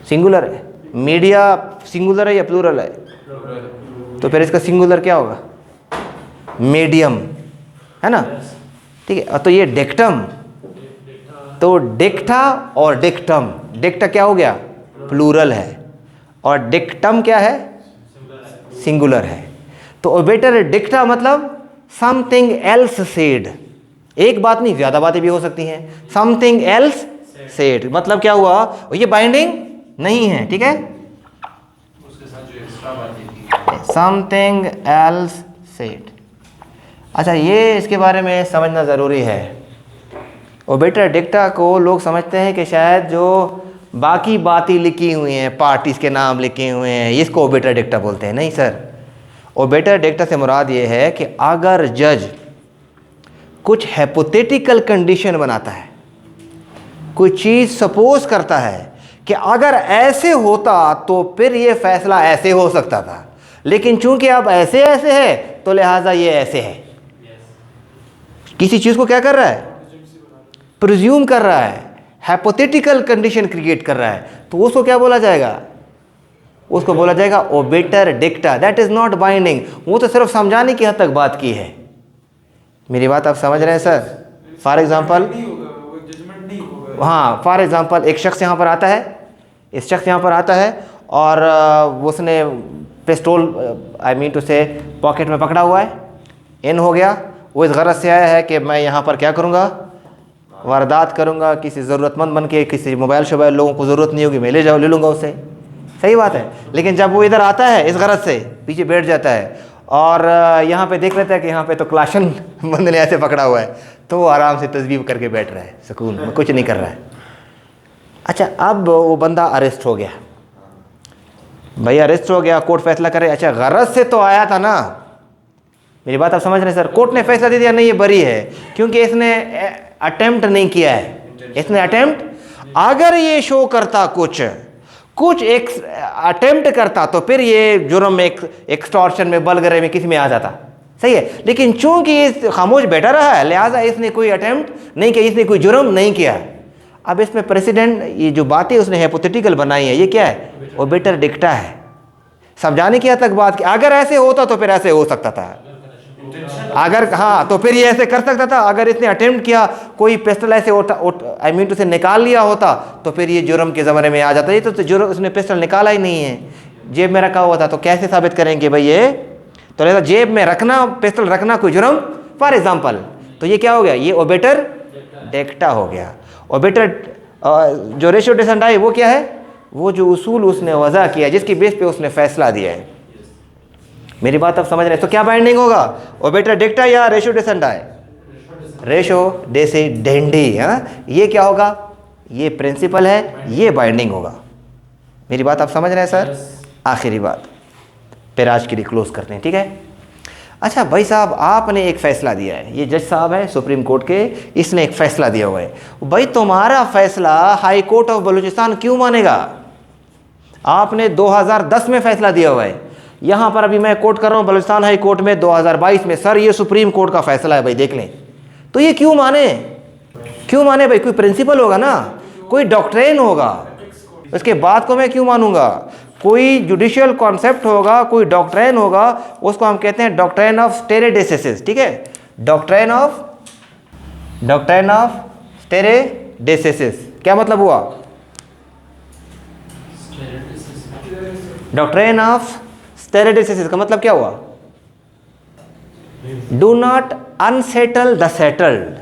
सिंगुलर है। मीडिया सिंगुलर है या प्लूरल है, तो फिर इसका सिंगुलर क्या होगा, मीडियम, है ना, ठीक है। तो ये डिक्टम, तो डिक्टा और डिक्टम, डिक्टा क्या हो गया, प्लूरल है, और डिक्टम क्या है, सिंगुलर है। तो ओबेटर डिक्टा मतलब समथिंग एल्स सेड, एक बात नहीं, ज़्यादा बातें भी हो सकती हैं। समथिंग एल्स सेड मतलब क्या हुआ, ये बाइंडिंग नहीं है, ठीक है, समथिंग एल्स सेड। अच्छा, ये इसके बारे में समझना ज़रूरी है। ओबेटर डिक्टा को लोग समझते हैं कि शायद जो बाकी बातें लिखी हुई हैं, पार्टीज के नाम लिखे हुए हैं, इसको ओबेटर डिक्टा बोलते हैं। नहीं सर, ओबेटर डिक्टा से मुराद ये है कि अगर जज कुछ हाइपोथेटिकल कंडीशन बनाता है, कोई चीज़ सपोज करता है कि अगर ऐसे होता तो फिर ये फैसला ऐसे हो सकता था, लेकिन चूंकि अब ऐसे ऐसे है तो लिहाजा ये ऐसे है। किसी चीज़ को क्या कर रहा है, प्रिज्यूम कर रहा है, हाइपोथेटिकल कंडीशन क्रिएट कर रहा है, तो उसको क्या बोला जाएगा, उसको बोला जाएगा obiter dicta. That is not binding. वो तो सिर्फ समझाने की हद तक बात की है। मेरी बात आप समझ रहे हैं सर? फॉर एग्जांपल, हाँ, फॉर एग्जांपल एक शख्स यहाँ पर आता है, इस शख्स यहाँ पर आता है और उसने पिस्टोल, आई मीन टू से, पॉकेट में पकड़ा हुआ है, इन हो गया। वो इस गरज से आया है कि मैं यहाँ पर क्या करूँगा, वारदात करूँगा, किसी ज़रूरतमंद बन के, किसी मोबाइल शोबाइल लोगों को ज़रूरत नहीं होगी, मैं ले लूँगा उससे। सही बात है। लेकिन जब वो इधर आता है इस गरज से, पीछे बैठ जाता है और यहाँ पे देख लेता है कि यहाँ पे तो क्लाशन बंद ने ऐसे पकड़ा हुआ है, तो वो आराम से तस्बीह करके बैठ रहा है, सुकून में, कुछ नहीं कर रहा है। अच्छा, अब वो बंदा अरेस्ट हो गया, भाई अरेस्ट हो गया, कोर्ट फैसला करे। अच्छा, गरज से तो आया था ना, मेरी बात आप समझ रहे हैं सर? कोर्ट ने फैसला दे दिया नहीं, ये बरी है, क्योंकि इसने अटेम्प्ट नहीं किया है, इसने अटेम्प्ट, अगर ये शो करता कुछ अटेम्प्ट करता तो फिर ये जुर्म एक्सटॉर्शन में, बलगरे में, किस में आ जाता, सही है, लेकिन चूंकि ये खामोश बैठा रहा है लिहाजा इसने कोई अटेम्प्ट नहीं किया, इसने कोई जुर्म नहीं किया। अब इसमें प्रेसिडेंट ये जो बातें उसने हाइपोथेटिकल बनाई है, ये क्या है, ओबिटर डिक्टा है। समझाने की हद तक बात की, अगर ऐसे होता तो फिर ऐसे हो सकता था, अगर हाँ तो फिर ये ऐसे कर सकता था। अगर इसने अटेम्प्ट किया, कोई पिस्टल ऐसे आई मीन उसे निकाल लिया होता तो फिर ये जुर्म के ज़माने में आ जाता। ये तो जुर्म, उसने पिस्टल निकाला ही नहीं है, जेब में रखा हुआ था, तो कैसे साबित करेंगे भाई ये, तो लिहाजा जेब में रखना, पिस्टल रखना कोई जुर्म फॉर एग्जाम्पल, तो ये क्या हो गया, ये ओबिटर डिक्टा हो गया। ओबिटर जो रेशियो डिसेंडाई वो क्या है, वो जो उसूल उसने वज़ा किया जिसकी बेस पे उसने फैसला दिया है। मेरी बात आप समझ रहे हैं? तो क्या बाइंडिंग होगा, ओबिटर डिक्टा या रेशियो डिसेंडाई, रेशियो डिसेंडेंडी है ना, ये क्या होगा, ये प्रिंसिपल है, ये बाइंडिंग होगा। मेरी बात आप समझ रहे हैं सर? आखिरी बात फिर आज के लिए क्लोज करते हैं, ठीक है। अच्छा भाई साहब, आपने एक फ़ैसला दिया है, ये जज साहब है सुप्रीम कोर्ट के, इसने एक फ़ैसला दिया हुआ है। भाई तुम्हारा फ़ैसला हाई कोर्ट ऑफ बलूचिस्तान क्यों मानेगा? आपने 2010 में फ़ैसला दिया हुआ है, यहाँ पर अभी मैं कोर्ट कर रहा हूँ बलूचिस्तान हाई कोर्ट में 2022 में, सर ये सुप्रीम कोर्ट का फ़ैसला है भाई देख लें। तो ये क्यों माने, क्यों माने भाई? कोई प्रिंसिपल होगा ना, कोई डॉक्ट्रिन होगा, उसके बाद को मैं क्यों मानूंगा? कोई जुडिशियल कॉन्सेप्ट होगा, कोई डॉक्ट्रिन होगा, उसको हम कहते हैं डॉक्ट्रिन ऑफ स्टेरे डेसिसिस, ठीक है। डॉक्ट्रिन ऑफ स्टेरे डेसिसिस क्या मतलब हुआ? डॉक्ट्रिन ऑफ स्टेरे डेसिसिस का मतलब क्या हुआ? Do not unsettle the settled.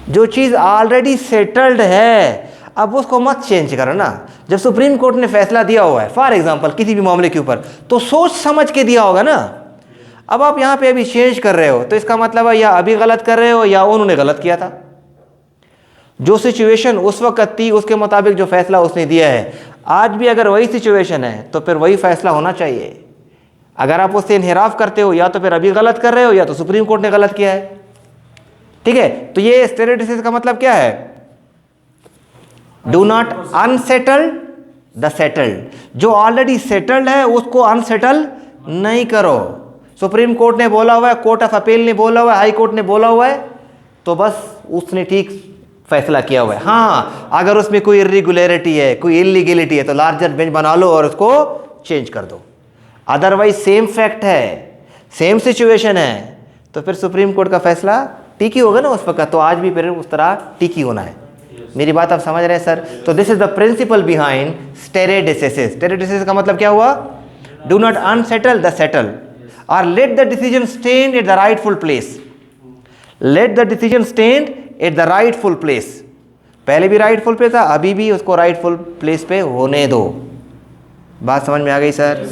जो चीज़ ऑलरेडी सेटल्ड है अब उसको मत चेंज करो ना। जब सुप्रीम कोर्ट ने फैसला दिया हुआ है फॉर एग्जांपल किसी भी मामले के ऊपर, तो सोच समझ के दिया होगा ना। अब आप यहाँ पे अभी चेंज कर रहे हो तो इसका मतलब है या अभी गलत कर रहे हो या उन्होंने गलत किया था। जो सिचुएशन उस वक्त थी उसके मुताबिक जो फैसला उसने दिया है, आज भी अगर वही सिचुएशन है तो फिर वही फैसला होना चाहिए। अगर आप उससे इनहिराफ करते हो या तो फिर अभी गलत कर रहे हो या तो सुप्रीम कोर्ट ने गलत किया है, ठीक है। तो ये स्टेरे डेसिसिस का मतलब क्या है? Do not unsettled the settled. जो ऑलरेडी सेटल्ड है उसको अनसेटल नहीं करो। सुप्रीम कोर्ट ने बोला हुआ है, कोर्ट ऑफ अपील ने बोला हुआ है, हाई कोर्ट ने बोला हुआ है, तो बस उसने ठीक फैसला किया हुआ है। हाँ, अगर उसमें कोई इर्रेगुलरिटी है, कोई इलीगलिटी है तो लार्जर बेंच बना लो और उसको चेंज कर दो। अदरवाइज सेम फैक्ट है, सेम सिचुएशन है, तो फिर सुप्रीम कोर्ट का फैसला ठीक ही होगा ना उस वक्त। तो आज भी फिर उस तरह ठीक ही होना है। मेरी बात आप समझ रहे हैं सर? तो this is the principle behind stare decisis. Stare decisis का मतलब क्या हुआ? Do not unsettle the settle और let the decision stand at the rightful place. Let the decision stand at the rightful place. पहले भी rightful पे था, अभी भी उसको राइटफुल प्लेस पे होने दो। बात समझ में आ गई सर?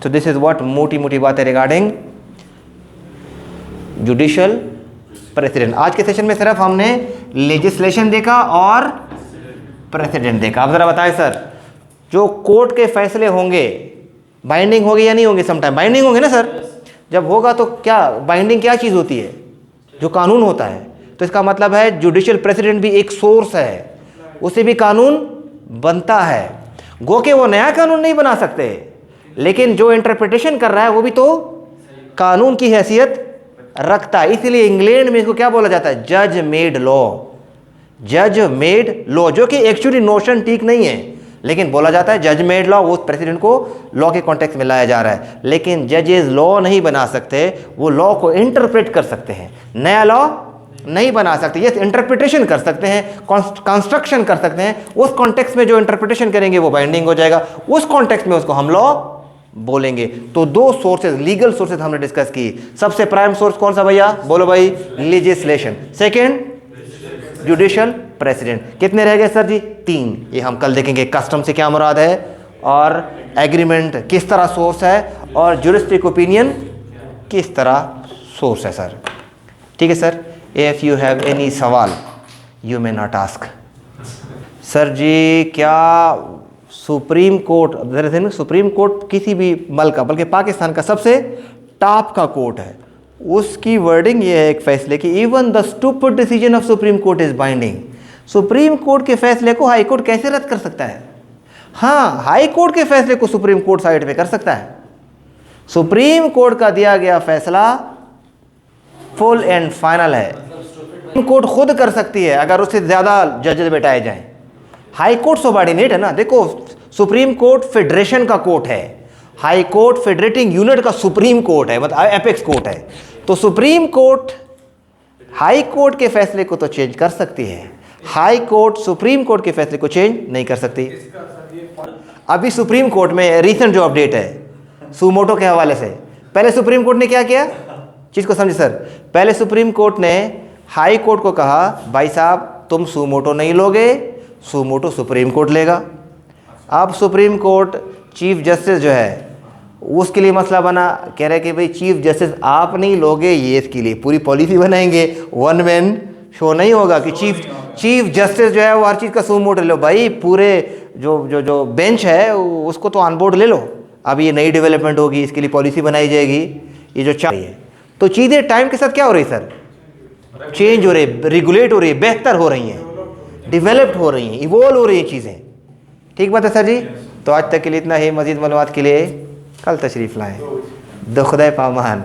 तो दिस इज व्हाट मोटी मोटी बातें रिगार्डिंग जुडिशियल प्रेसिडेंट। आज के सेशन में सिर्फ हमने लेजिस्लेशन देखा और प्रेसिडेंट देखा। अब ज़रा बताएं सर, जो कोर्ट के फैसले होंगे बाइंडिंग होंगे या नहीं होंगे? समटाइम बाइंडिंग होंगे ना सर। जब होगा तो क्या बाइंडिंग क्या चीज़ होती है? जो कानून होता है। तो इसका मतलब है जुडिशियल प्रेसिडेंट भी एक सोर्स है, उससे भी कानून बनता है। गो के वो नया कानून नहीं बना सकते, लेकिन जो इंटरप्रिटेशन कर रहा है वो भी तो कानून की हैसियत रखता है। इसलिए इंग्लैंड में इसको क्या बोला जाता है? जज मेड लॉ। जज मेड लॉ, जो कि एक्चुअली नोशन ठीक नहीं है, लेकिन बोला जाता है जज मेड लॉ। वो प्रेसिडेंट को लॉ के कॉन्टेक्स्ट में लाया जा रहा है, लेकिन जजेस लॉ नहीं बना सकते, वो लॉ को इंटरप्रेट कर सकते हैं, नया लॉ नहीं बना सकते। ये इंटरप्रिटेशन कर सकते हैं, कंस्ट्रक्शन कर सकते हैं। उस कॉन्टेक्स्ट में जो इंटरप्रिटेशन करेंगे वो बाइंडिंग हो जाएगा, उस कॉन्टेक्स्ट में उसको हम लॉ बोलेंगे। तो दो सोर्सेज, लीगल सोर्सेज हमने डिस्कस की। सबसे प्राइम सोर्स कौन सा भैया? बोलो भाई, लेजिस्लेशन। Second, judicial president. कितने रह गए सर जी? 3। ये हम कल देखेंगे कस्टम से क्या मुराद है, और एग्रीमेंट किस तरह सोर्स है, और ज्यूरिस्टिक ओपिनियन किस तरह सोर्स है सर। ठीक है sir. If you have any सवाल you may not ask. Sir ji क्या सुप्रीम कोर्ट, दरअसल सुप्रीम कोर्ट किसी भी मुल्क का, बल्कि पाकिस्तान का सबसे टॉप का कोर्ट है, उसकी वर्डिंग ये है एक फैसले की, even the stupid decision of supreme court is binding. Supreme court के फैसले को हाई कोर्ट कैसे रद्द कर सकता है? हाँ, हाई कोर्ट के फैसले को सुप्रीम कोर्ट साइड पे कर सकता है। सुप्रीम कोर्ट का दिया गया फैसला फुल एंड फाइनल है। सुप्रीम कोर्ट खुद कर सकती है अगर उससे ज़्यादा जजेस बैठाए जाएं। हाई कोर्ट सबॉर्डिनेट है ना। देखो, सुप्रीम कोर्ट फेडरेशन का कोर्ट है, हाई कोर्ट फेडरेटिंग यूनिट का सुप्रीम कोर्ट है, मतलब एपेक्स कोर्ट है। तो सुप्रीम कोर्ट हाई कोर्ट के फैसले को तो चेंज कर सकती है, हाई कोर्ट सुप्रीम कोर्ट के फैसले को चेंज नहीं कर सकती। अभी सुप्रीम कोर्ट में रिसेंट जो अपडेट है सुमोटो के हवाले से, पहले सुप्रीम कोर्ट ने क्या किया, चीज़ को समझे सर। पहले सुप्रीम कोर्ट ने हाई कोर्ट को कहा भाई साहब तुम सुमोटो नहीं लोगे, सुमोटो सुप्रीम कोर्ट लेगा। अब सुप्रीम कोर्ट चीफ जस्टिस जो है उसके लिए मसला बना, कह रहे कि भाई चीफ जस्टिस आप नहीं लोगे, ये इसके लिए पूरी पॉलिसी बनाएंगे, वन मैन शो नहीं होगा कि चीफ जस्टिस जो है वो हर चीज़ का सुमोटो ले लो। भाई पूरे जो बेंच है उसको तो ऑन बोर्ड ले लो। अब ये नई डेवलपमेंट होगी, इसके लिए पॉलिसी बनाई जाएगी, ये जो चाहिए। तो चीज़ें टाइम के साथ क्या हो रही सर, चेंज हो रही, रेगुलेट हो रही है, बेहतर हो रही हैं, डिवेलप्ड हो रही हैं, इवॉल्व हो रही हैं चीज़ें। ठीक बात है सर जी। तो आज तक के लिए इतना ही। मज़ीद मालूमात के लिए कल तशरीफ़ लाएँ। दो खुदा पामान।